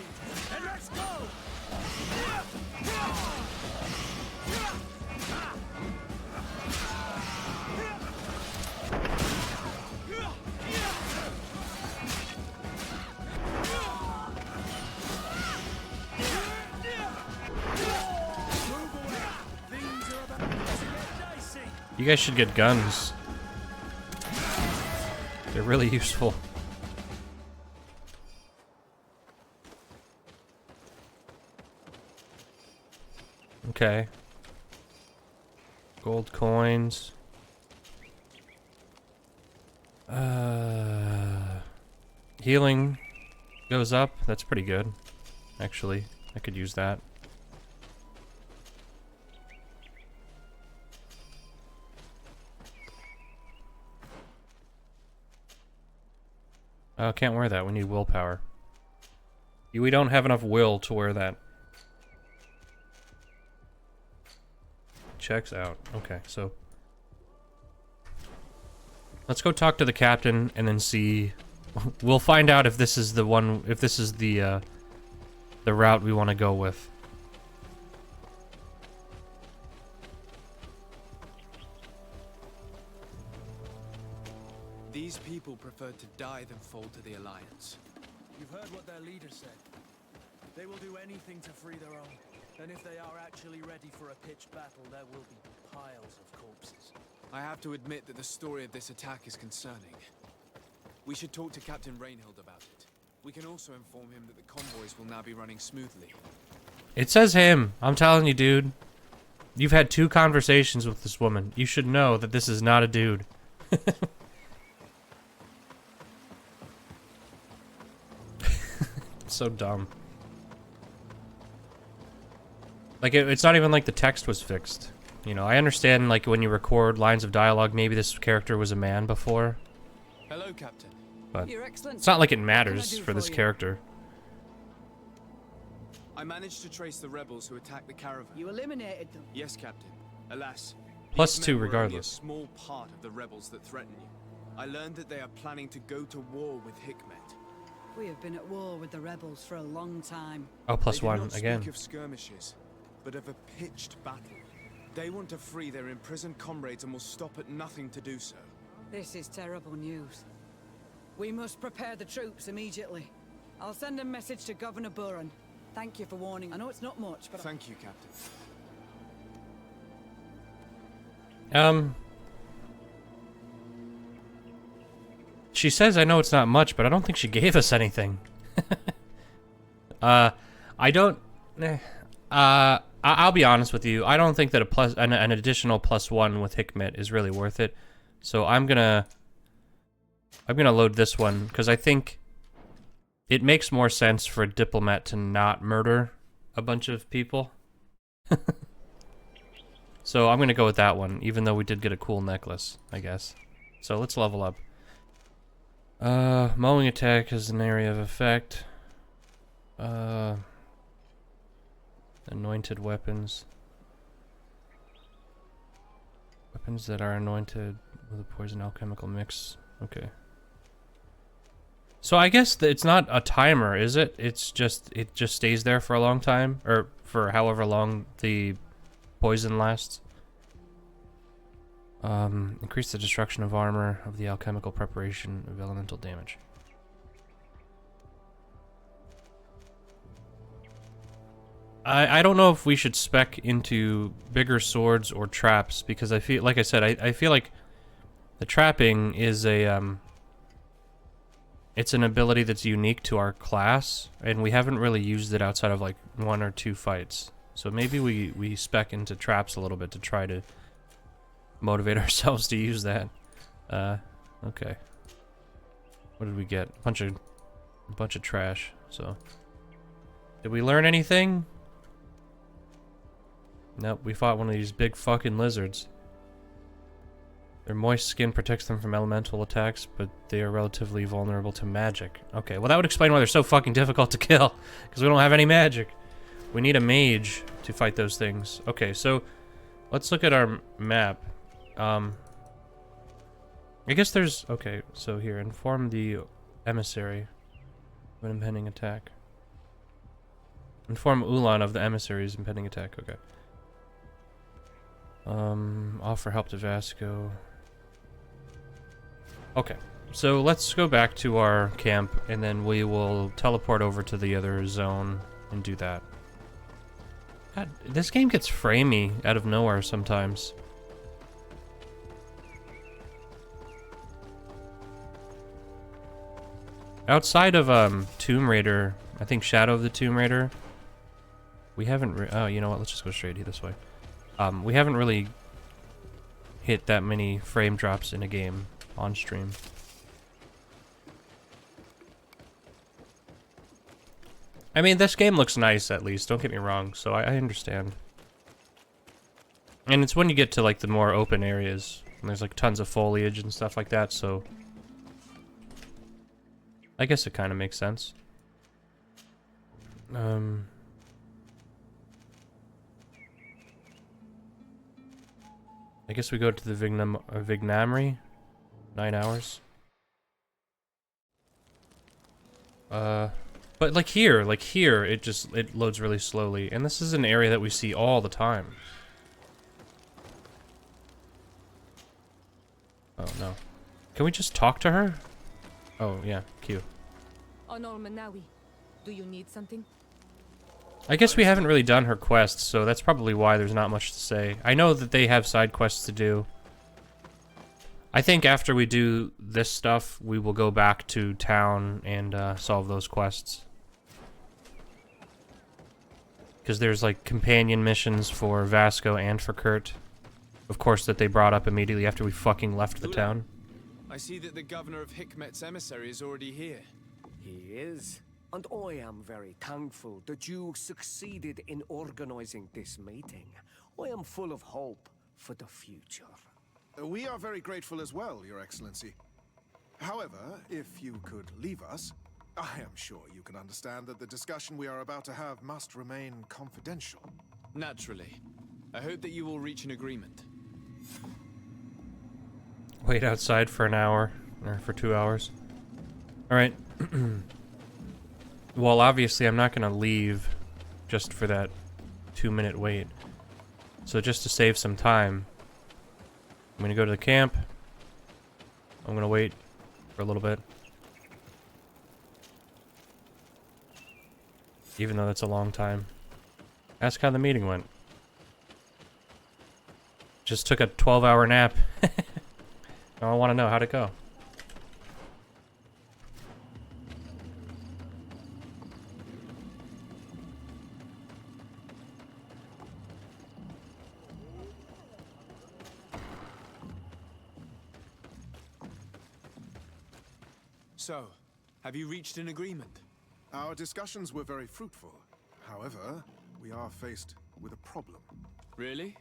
And let's go! You guys should get guns. They're really useful. Okay. Gold coins. Healing goes up. That's pretty good. Actually, I could use that. Oh, can't wear that. We need willpower. We don't have enough will to wear that. Checks out. Okay, so let's go talk to the captain and then see. We'll find out if this is the one. If this is the route we want to go with. These people preferred to die than fall to the Alliance. You've heard what their leader said. They will do anything to free their own. And if they are actually ready for a pitched battle, there will be piles of corpses. I have to admit that the story of this attack is concerning. We should talk to Captain Reinhild about it. We can also inform him that the convoys will now be running smoothly. It says him. I'm telling you, dude. You've had 2 conversations with this woman. You should know that this is not a dude. So dumb. Like, it's not even like the text was fixed. You know, I understand, like, when you record lines of dialogue, maybe this character was a man before. Hello, Captain. But You're excellent. it's not like it What can I matters do for this you? character. I managed to trace the rebels who attacked the caravan. You eliminated them. Yes, Captain. Alas, Plus these 2 men were only regardless. a small part of the rebels that threaten you. I learned that they are planning to go to war with Hikmet. We have been at war with the rebels for a long time. Oh, plus They did 1 not again. speak of skirmishes, but of a pitched battle. They want to free their imprisoned comrades and will stop at nothing to do so. This is terrible news. We must prepare the troops immediately. I'll send a message to Governor Buran. Thank you for warning. I know it's not much, but Thank you, Captain. She says I know it's not much, but I don't think she gave us anything. I don't... I'll be honest with you. I don't think that an additional +1 with Hikmet is really worth it. So I'm gonna load this one, because I think it makes more sense for a diplomat to not murder a bunch of people. So I'm gonna go with that one, even though we did get a cool necklace, I guess. So let's level up. Mowing attack is an area of effect. Anointed weapons. Weapons that are anointed with a poison alchemical mix. Okay. So I guess that it's not a timer, is it? It just stays there for a long time, or for however long the poison lasts. Increase the destruction of armor of the alchemical preparation of elemental damage. I don't know if we should spec into bigger swords or traps, because I feel, like I said, I feel like the trapping is a, it's an ability that's unique to our class, and we haven't really used it outside of like 1 or 2 fights. So maybe we spec into traps a little bit to try to motivate ourselves to use that. Okay. What did we get? A bunch of trash. So, did we learn anything? Nope, we fought one of these big fucking lizards. Their moist skin protects them from elemental attacks, but they are relatively vulnerable to magic. Okay, well that would explain why they're so fucking difficult to kill, because we don't have any magic. We need a mage to fight those things. Okay, so let's look at our map. I guess there's... Okay, so here, inform the emissary of an impending attack. Inform Ulan of the emissary's impending attack, okay. Offer help to Vasco. Okay, so let's go back to our camp, and then we will teleport over to the other zone and do that. God, this game gets framey out of nowhere sometimes. Outside of Tomb Raider, I think Shadow of the Tomb Raider, we haven't. Oh, you know what? Let's just go straight this way. We haven't really hit that many frame drops in a game on stream. I mean, this game looks nice at least. Don't get me wrong. So I understand. And it's when you get to like the more open areas, and there's like tons of foliage and stuff like that. So I guess it kind of makes sense. I guess we go to the Vignamri. 9 hours. But like here, it loads really slowly, and this is an area that we see all the time. Oh no. Can we just talk to her? Oh yeah, Q. Honor Manawi, do you need something? I guess we haven't really done her quests, so that's probably why there's not much to say. I know that they have side quests to do. I think after we do this stuff, we will go back to town and solve those quests. Because there's like companion missions for Vasco and for Kurt. Of course, that they brought up immediately after we fucking left the town. I see that the governor of Hikmet's emissary is already here. He is. And I am very thankful that you succeeded in organizing this meeting. I am full of hope for the future. We are very grateful as well, Your Excellency. However, if you could leave us, I am sure you can understand that the discussion we are about to have must remain confidential. Naturally. I hope that you will reach an agreement. Wait outside for an hour, or for 2 hours. Alright. Well, obviously I'm not gonna leave just for that 2-minute wait. So just to save some time, I'm gonna go to the camp. I'm gonna wait for a little bit. Even though that's a long time. Ask how the meeting went. Just took a 12-hour nap. I want to know how'd it go. So, have you reached an agreement? Our discussions were very fruitful. However, we are faced with a problem. Really?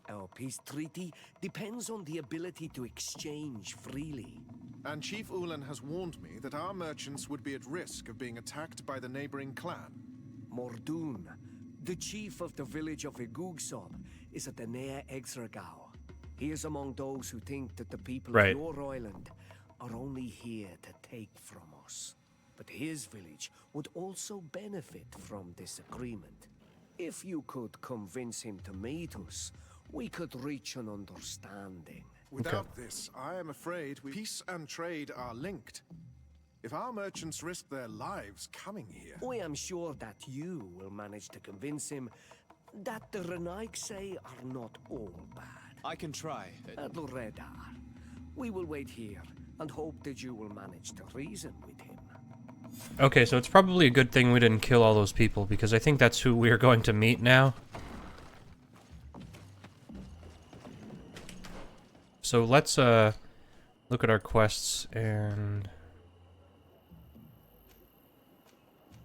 Our peace treaty depends on the ability to exchange freely. And Chief Ulan has warned me that our merchants would be at risk of being attacked by the neighboring clan. Mordoon, the chief of the village of Igugsob, is at the Nea Exregao. He is among those who think that the people of your island are only here to take from us. But his village would also benefit from this agreement. If you could convince him to meet us, we could reach an understanding. Without this, I am afraid peace and trade are linked. If our merchants risk their lives coming here... I am sure that you will manage to convince him that the Renaigse are not all bad. I can try. Adledar, we will wait here and hope that you will manage to reason with him. Okay, so it's probably a good thing we didn't kill all those people, because I think that's who we're going to meet now. So let's look at our quests and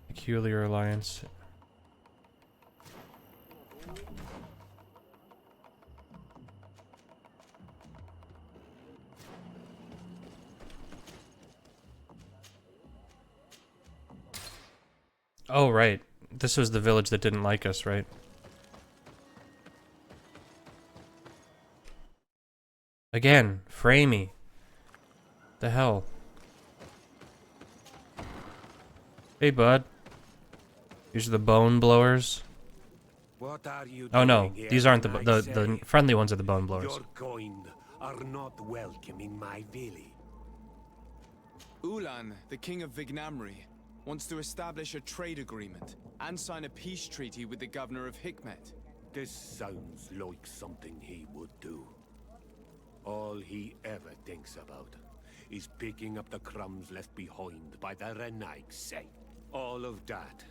Peculiar Alliance. Oh, right. This was the village that didn't like us, right? Again, Framey. The hell? Hey, bud. These are the bone blowers. What are you Oh no, doing these here, aren't the friendly ones are the bone blowers. Your kind are not welcome in my village. Ulan, the king of Vignamri, wants to establish a trade agreement and sign a peace treaty with the governor of Hikmet. This sounds like something he would do. All he ever thinks about is picking up the crumbs left behind by the Renaigse. All of that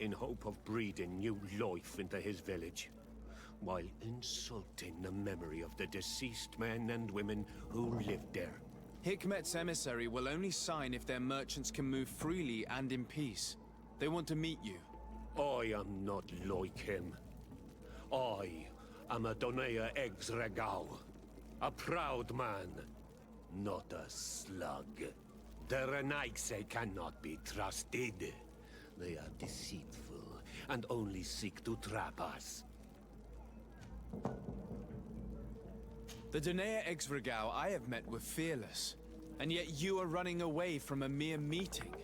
in hope of breathing new life into his village, while insulting the memory of the deceased men and women who lived there. Hikmet's emissary will only sign if their merchants can move freely and in peace. They want to meet you. I am not like him. I am a Donea Exregao, a proud man, not a slug. The Renaigse cannot be trusted. They are deceitful and only seek to trap us. The Donea Exregao I have met were fearless, and yet you are running away from a mere meeting.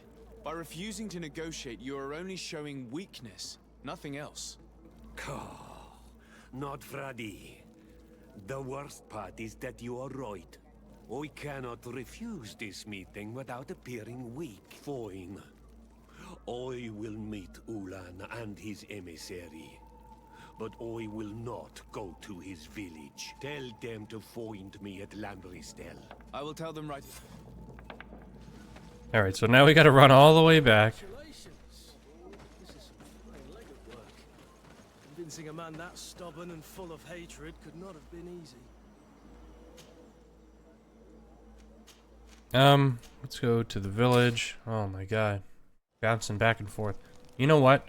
By refusing to negotiate, you are only showing weakness, nothing else. Not Freddy. The worst part is that you are right. I cannot refuse this meeting without appearing weak. Fine. I will meet Ulan and his emissary. But I will not go to his village. Tell them to find me at Landristel. I will tell them right... Alright, so now we gotta run all the way back. Convincing a man that stubborn and full of hatred could not have been easy. Let's go to the village. Oh my god. Bouncing back and forth. You know what?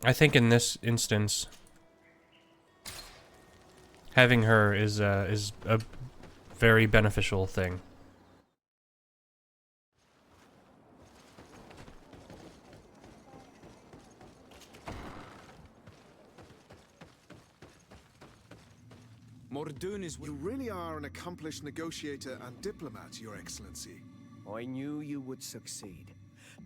I think in this instance, having her is a very beneficial thing. Mordoun is... You really are an accomplished negotiator and diplomat, Your Excellency. I knew you would succeed.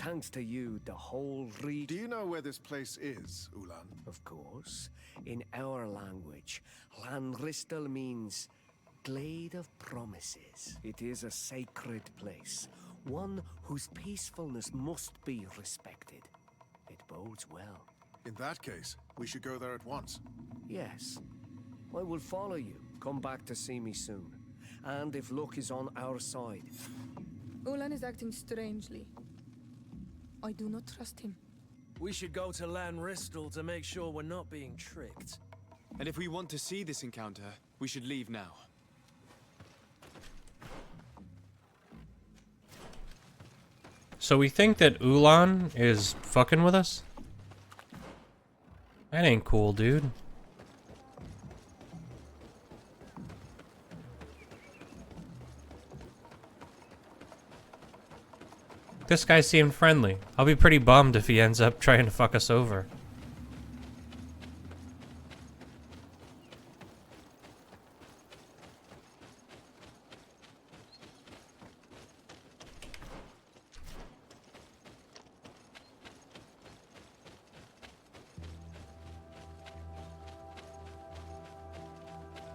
Thanks to you, the whole region... Do you know where this place is, Ulan? Of course. In our language, Lanristel means Glade of Promises. It is a sacred place, one whose peacefulness must be respected. It bodes well. In that case, we should go there at once. Yes. I will follow you. Come back to see me soon. And if luck is on our side. Ulan is acting strangely. I do not trust him. We should go to Lanristel to make sure we're not being tricked. And if we want to see this encounter, we should leave now. So we think that Ulan is fucking with us? That ain't cool, dude. This guy seemed friendly. I'll be pretty bummed if he ends up trying to fuck us over.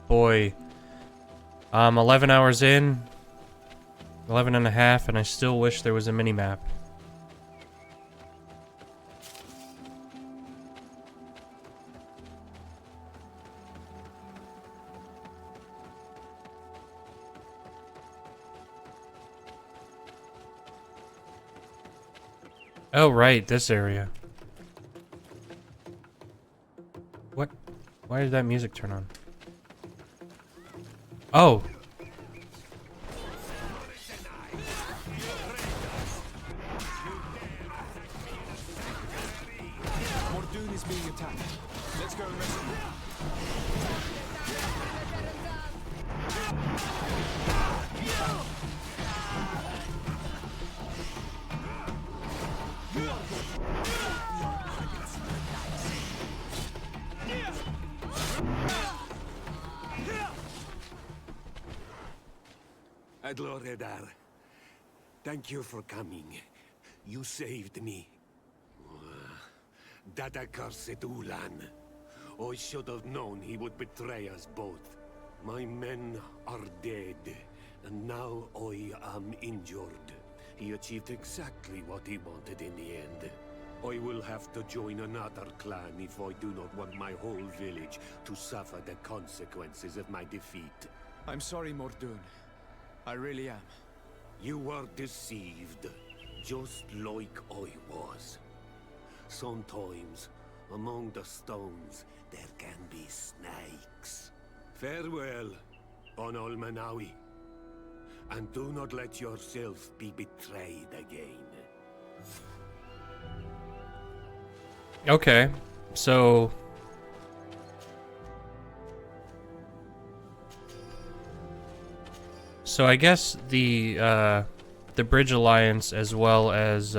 Boy. 11 hours in. 11 and a half, and I still wish there was a mini-map. Oh, right, this area. What? Why did that music turn on? Oh! Mordoun is being attacked. Let's go and rescue him. Adloredar, thank you for coming. You saved me. That accursed Ulan. I should have known he would betray us both. My men are dead, and now I am injured. He achieved exactly what he wanted in the end. I will have to join another clan if I do not want my whole village to suffer the consequences of my defeat. I'm sorry, Mordoun. I really am. You were deceived, just like I was. Sometimes, among the stones, there can be snakes. Farewell, on Almanawi. And do not let yourself be betrayed again. Okay, so... So I guess the Bridge Alliance as well as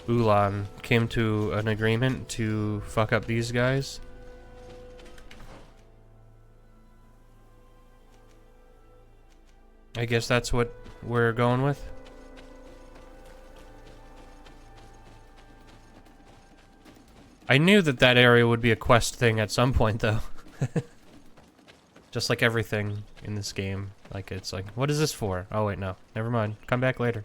Ulan came to an agreement to fuck up these guys. I guess that's what we're going with. I knew that that area would be a quest thing at some point, though. Just like everything in this game. Like, it's like, what is this for? Oh, wait, no. Never mind. Come back later.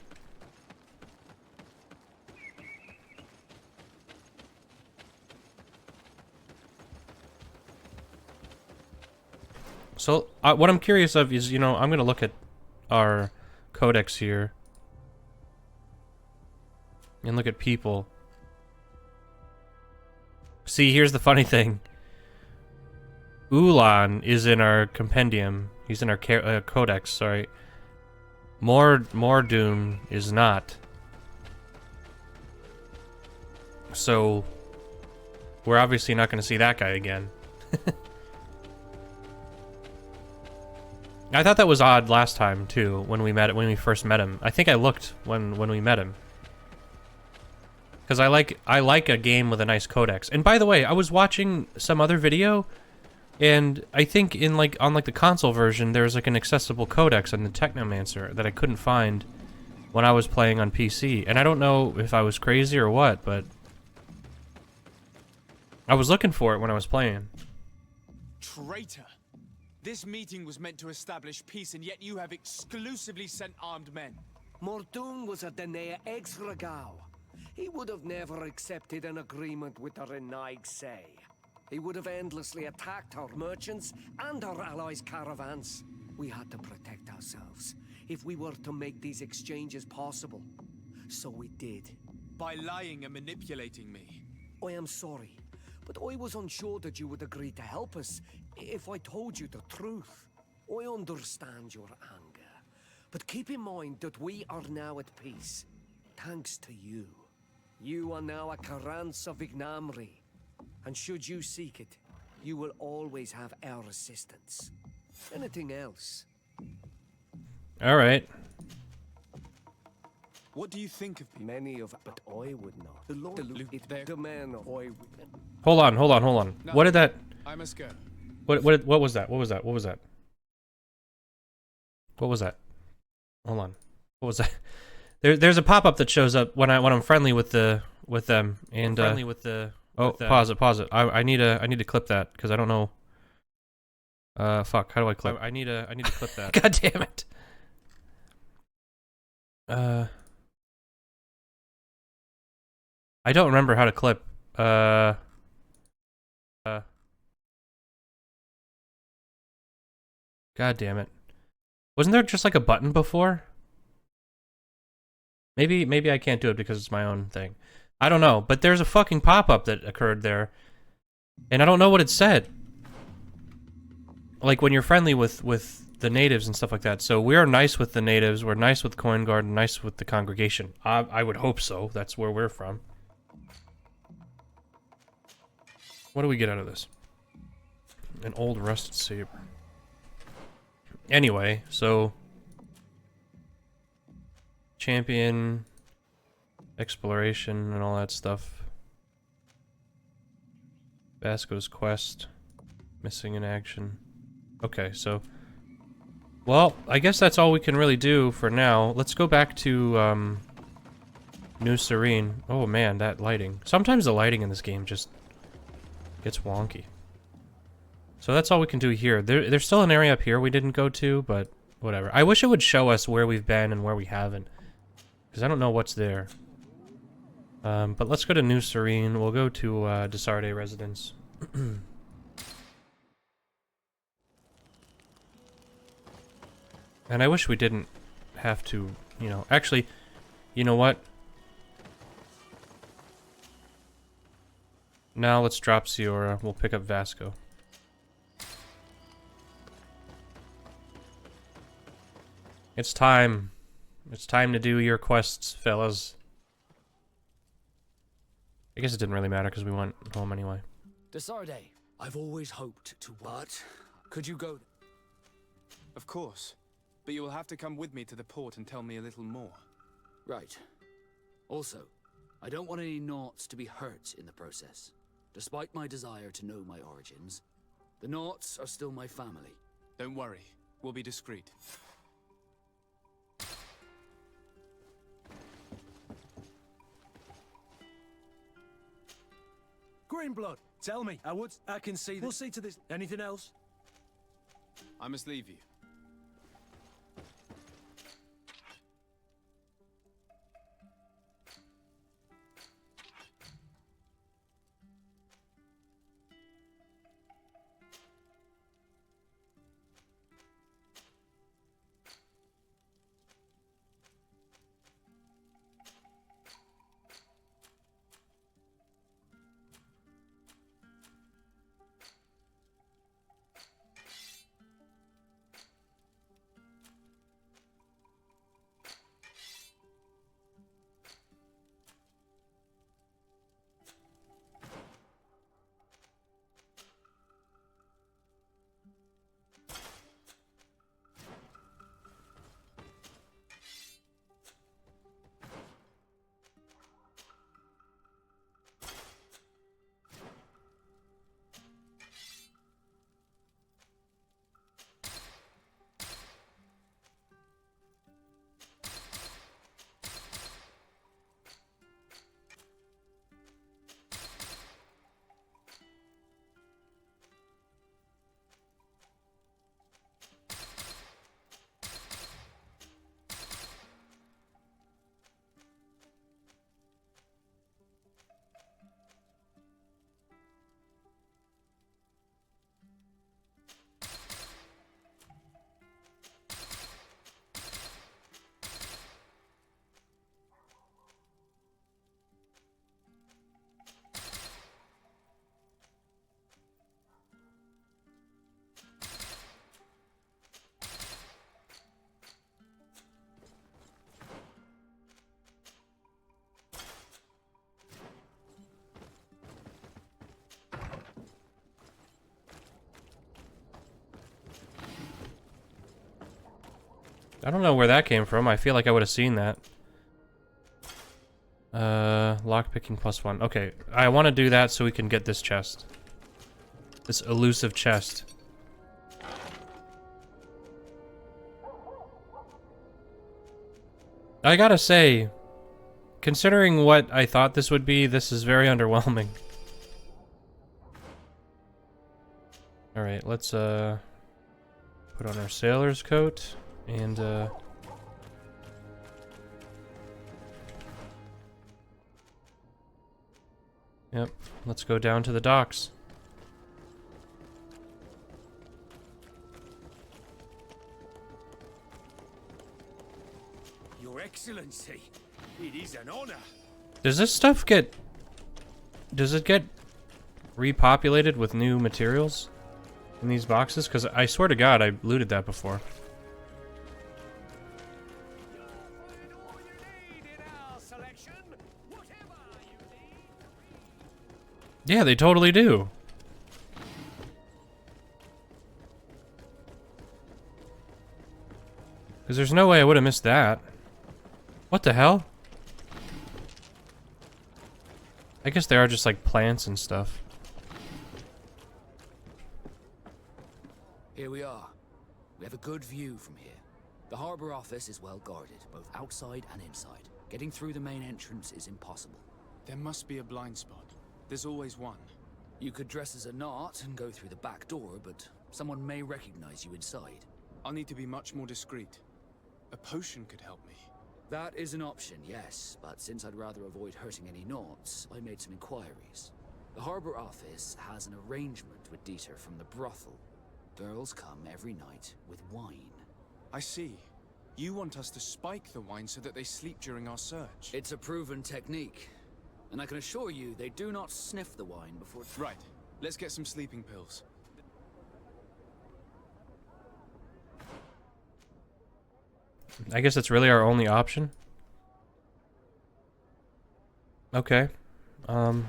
So, what I'm curious of is, you know, I'm going to look at our codex here. And look at people. See, here's the funny thing. Ulan is in our compendium. He's in our codex, sorry. Mordoon is not. So, we're obviously not going to see that guy again. I thought that was odd last time too, when we first met him. I think I looked when we met him. Because I like a game with a nice codex. And by the way, I was watching some other video, and I think in on the console version, there's like an accessible codex on the Technomancer that I couldn't find when I was playing on PC. And I don't know if I was crazy or what, but I was looking for it when I was playing. Traitor! This meeting was meant to establish peace, and yet you have exclusively sent armed men. Mordoon was a Denea Exregao. He would have never accepted an agreement with the Renaig Say. He would have endlessly attacked our merchants and our allies' caravans. We had to protect ourselves if we were to make these exchanges possible. So we did. By lying and manipulating me. I am sorry, but I was unsure that you would agree to help us if I told you the truth. I understand your anger, but keep in mind that we are now at peace, thanks to you. You are now a Karans of Ignamri, and should you seek it, you will always have our assistance. Anything else? All right. What do you think of me? Many of, but I would not. The Lord the man of I. Hold on. No, what did that? I must go. What was that? What was that? Hold on. What was that? There's a pop-up that shows up when I'm friendly with them, and pause it. I need to clip that because I don't know. Fuck. How do I clip? I need to clip that. God damn it. I don't remember how to clip. God damn it. Wasn't there just like a button before? Maybe I can't do it because it's my own thing. I don't know, but there's a fucking pop-up that occurred there, and I don't know what it said. Like when you're friendly with the natives and stuff like that. So we're nice with the natives, we're nice with Coin Guard, and nice with the congregation. I would hope so. That's where we're from. What do we get out of this? An old rusted saber. Anyway, so champion, exploration, and all that stuff. Vasco's quest, missing in action. Okay, so, well, I guess that's all we can really do for now. Let's go back to New Serene. Oh man, that lighting. Sometimes the lighting in this game just gets wonky. So that's all we can do here. There's still an area up here we didn't go to, but whatever. I wish it would show us where we've been and where we haven't, because I don't know what's there. But let's go to New Serene. We'll go to Sardet residence. And I wish we didn't have to, you know... Actually, you know what? Now let's drop Ciora. We'll pick up Vasco. It's time. It's time to do your quests, fellas. I guess it didn't really matter because we went home anyway. Sardet, I've always hoped to... But could you go... Of course. But you will have to come with me to the port and tell me a little more. Right. Also, I don't want any Naughts to be hurt in the process. Despite my desire to know my origins, the Naughts are still my family. Don't worry. We'll be discreet. Greenblood, tell me. I can see this. We'll see to this. Anything else? I must leave you. I don't know where that came from. I feel like I would have seen that. Lockpicking +1. Okay, I want to do that so we can get this chest. This elusive chest. I gotta say, considering what I thought this would be, this is very underwhelming. Alright, let's, put on our sailor's coat, and, yep, let's go down to the docks. Your Excellency, it is an honor. Does this stuff get... Does it get repopulated with new materials in these boxes? Because I swear to God, I looted that before. Yeah, they totally do. Because there's no way I would have missed that. What the hell? I guess they are just like plants and stuff. Here we are. We have a good view from here. The harbor office is well guarded, both outside and inside. Getting through the main entrance is impossible. There must be a blind spot. There's always one. You could dress as a knot and go through the back door, but someone may recognize you inside. I'll need to be much more discreet. A potion could help me. That is an option, yes, but since I'd rather avoid hurting any knots, I made some inquiries. The harbor office has an arrangement with Dieter from the brothel. Girls come every night with wine. I see. You want us to spike the wine so that they sleep during our search. It's a proven technique. And I can assure you, they do not sniff the wine before... Right. Let's get some sleeping pills. I guess that's really our only option. Okay. Well,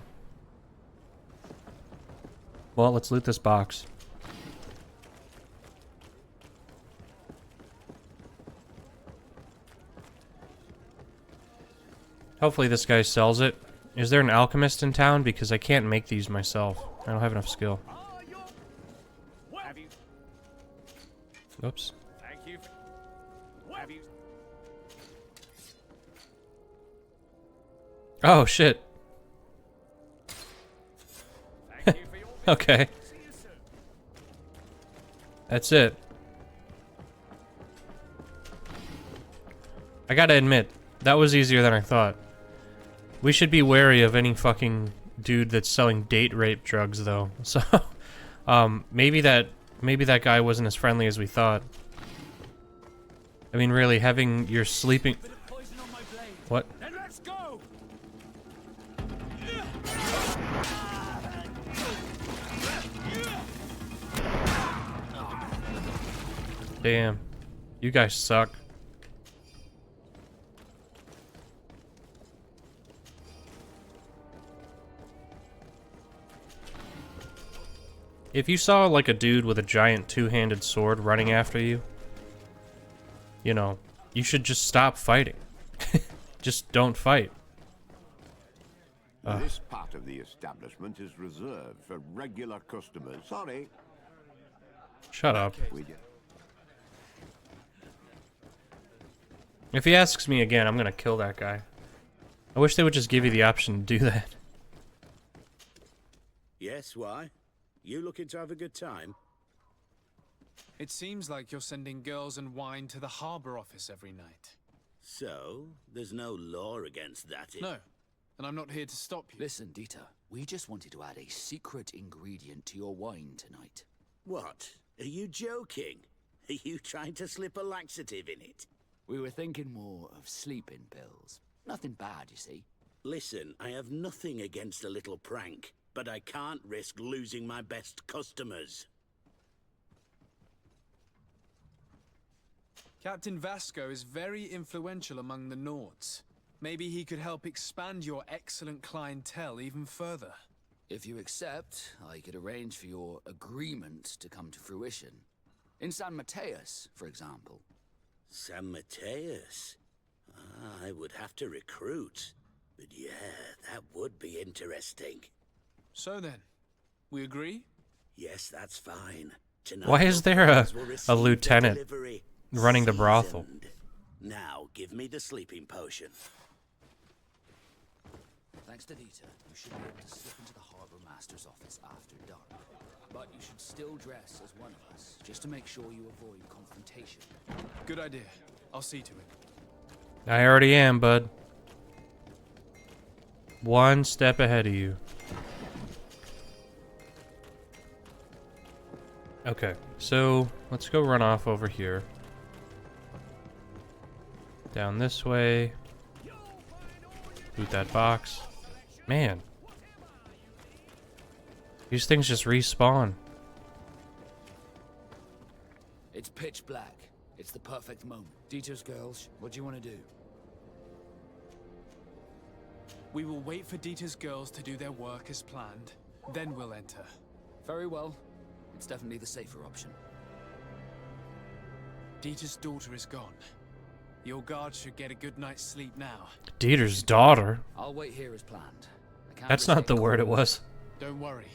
let's loot this box. Hopefully this guy sells it. Is there an alchemist in town? Because I can't make these myself. I don't have enough skill. Oops. Thank you. Oh, shit. Okay. That's it. I gotta admit, that was easier than I thought. We should be wary of any fucking dude that's selling date rape drugs, though. So, maybe that guy wasn't as friendly as we thought. I mean, really, having your sleeping... What? Damn. You guys suck. If you saw, like, a dude with a giant two-handed sword running after you, you know, you should just stop fighting. Just don't fight. This part of the establishment is reserved for regular customers. Sorry. Shut up. If he asks me again, I'm gonna kill that guy. I wish they would just give you the option to do that. Yes, why? You looking to have a good time? It seems like you're sending girls and wine to the harbor office every night. So, there's no law against that? No, and I'm not here to stop you. Listen, Dieter, we just wanted to add a secret ingredient to your wine tonight. What? Are you joking? Are you trying to slip a laxative in it? We were thinking more of sleeping pills. Nothing bad, you see. Listen, I have nothing against a little prank, but I can't risk losing my best customers. Captain Vasco is very influential among the Nords. Maybe he could help expand your excellent clientele even further. If you accept, I could arrange for your agreement to come to fruition. In San Mateus, for example. San Mateus. I would have to recruit. But yeah, that would be interesting. So then, we agree? Yes, that's fine. Tonight Why is there a lieutenant running the brothel? Now, give me the sleeping potion. Thanks to Dieter, you should be able to slip into the Harbor Master's office after dark. But you should still dress as one of us, just to make sure you avoid confrontation. Good idea. I'll see to it. I already am, bud. One step ahead of you. Okay, so let's go run off over here. Down this way. Loot that box. Man. These things just respawn. It's pitch black. It's the perfect moment. Dieter's girls, what do you want to do? We will wait for Dieter's girls to do their work as planned. Then we'll enter. Very well. It's definitely the safer option. Dieter's daughter is gone. Your guard should get a good night's sleep now. Dieter's daughter? I'll wait here as planned. That's not the word it was. Don't worry.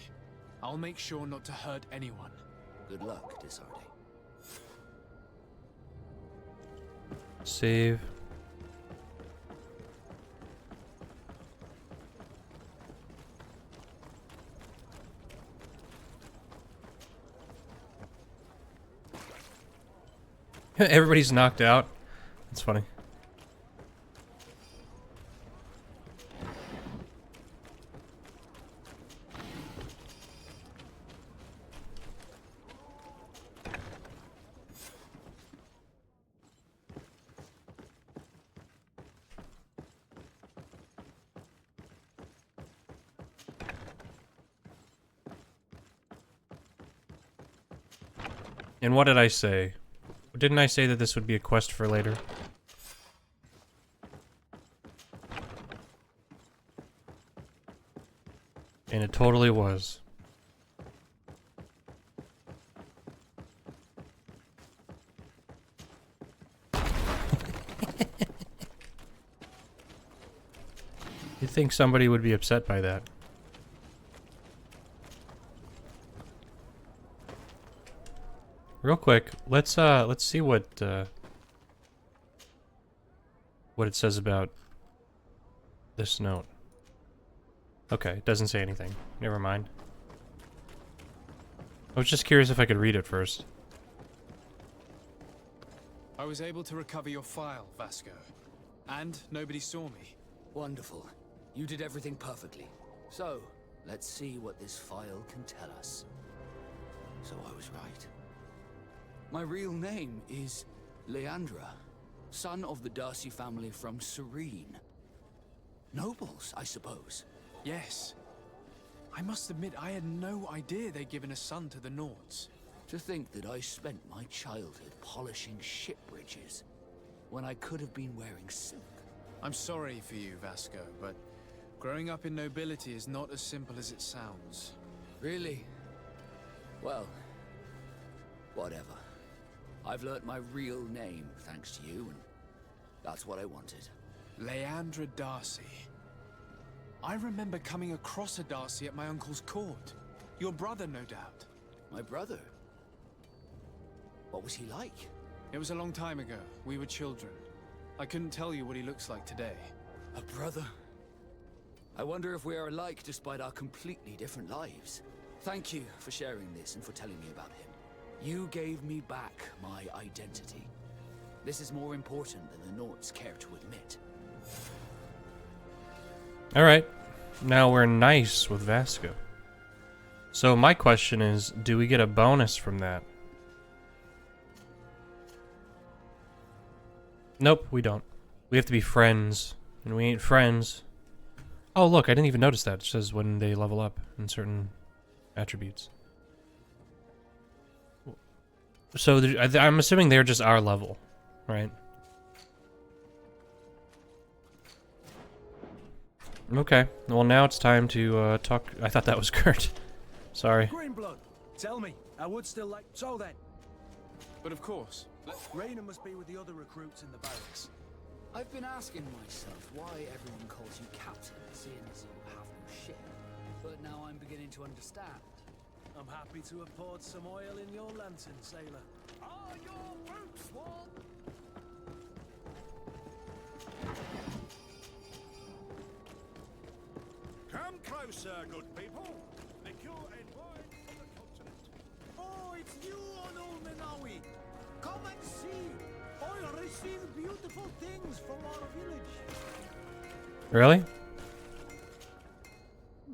I'll make sure not to hurt anyone. Good luck, Sardet. Save. Everybody's knocked out. That's funny. And what did I say? Didn't I say that this would be a quest for later? And it totally was. You'd think somebody would be upset by that. Real quick, let's see what it says about this note. Okay, it doesn't say anything. Never mind. I was just curious if I could read it first. I was able to recover your file, Vasco. And nobody saw me. Wonderful. You did everything perfectly. So, let's see what this file can tell us. So I was right. My real name is Leandra, son of the Darcy family from Serene. Nobles, I suppose. Yes. I must admit, I had no idea they'd given a son to the Nords. To think that I spent my childhood polishing ship bridges, when I could have been wearing silk. I'm sorry for you, Vasco, but growing up in nobility is not as simple as it sounds. Really? Well, whatever. I've learnt my real name, thanks to you, and that's what I wanted. Leandra Darcy. I remember coming across a Darcy at my uncle's court. Your brother, no doubt. My brother? What was he like? It was a long time ago. We were children. I couldn't tell you what he looks like today. A brother? I wonder if we are alike despite our completely different lives. Thank you for sharing this and for telling me about him. You gave me back my identity. This is more important than the Nords care to admit. Alright. Now we're nice with Vasco. So my question is, do we get a bonus from that? Nope, we don't. We have to be friends. And we ain't friends. Oh, look, I didn't even notice that. It says when they level up in certain attributes. So I'm assuming they're just our level, right? Okay. Well, now it's time to talk. I thought that was Kurt. Sorry. Greenblood, tell me, I would still like. So then. But of course, Raina must be with the other recruits in the barracks. I've been asking myself why everyone calls you captain, seeing as you have no ship. But now I'm beginning to understand. I'm happy to have poured some oil in your lantern, sailor. Are your boots warm? Come closer, good people. Liqueur and wine from the continent. Oh, it's you, Onul Menawi. Come and see. I received beautiful things from our village. Really?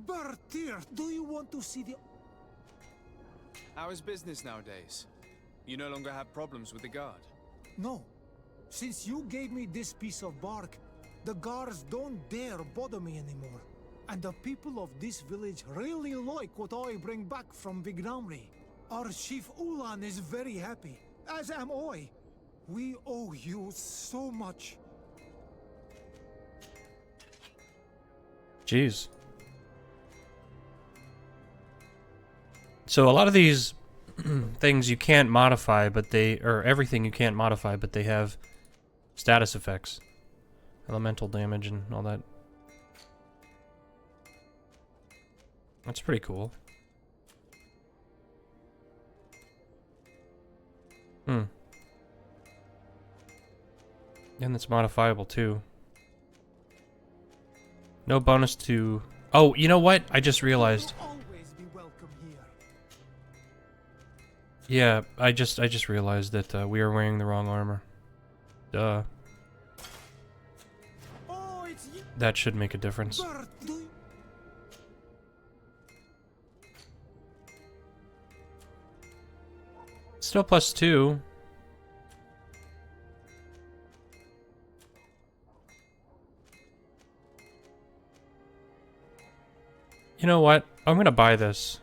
Bertir, do you want to see the... How is business nowadays? You no longer have problems with the guard? No. Since you gave me this piece of bark, the guards don't dare bother me anymore. And the people of this village really like what I bring back from Vignamri. Our chief Ulan is very happy, as am I. We owe you so much. Jeez. So a lot of these things you can't modify, but or everything you can't modify, but they have status effects. Elemental damage and all that. That's pretty cool. And it's modifiable too. No bonus to... Oh, you know what? I just realized. Yeah, I just realized that we are wearing the wrong armor. Duh. That should make a difference. Still +2. You know what? I'm gonna buy this.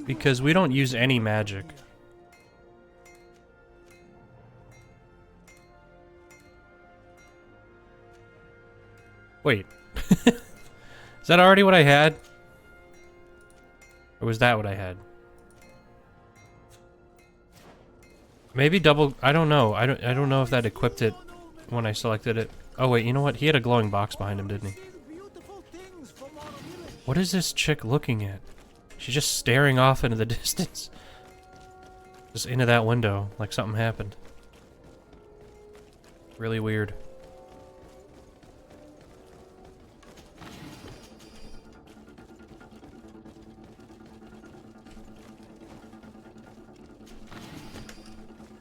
Because we don't use any magic. Wait. Is that already what I had? Or was that what I had? Maybe double... I don't know. I don't know if that equipped it when I selected it. Oh wait, you know what? He had a glowing box behind him, didn't he? What is this chick looking at? She's just staring off into the distance. Just into that window, like something happened. Really weird.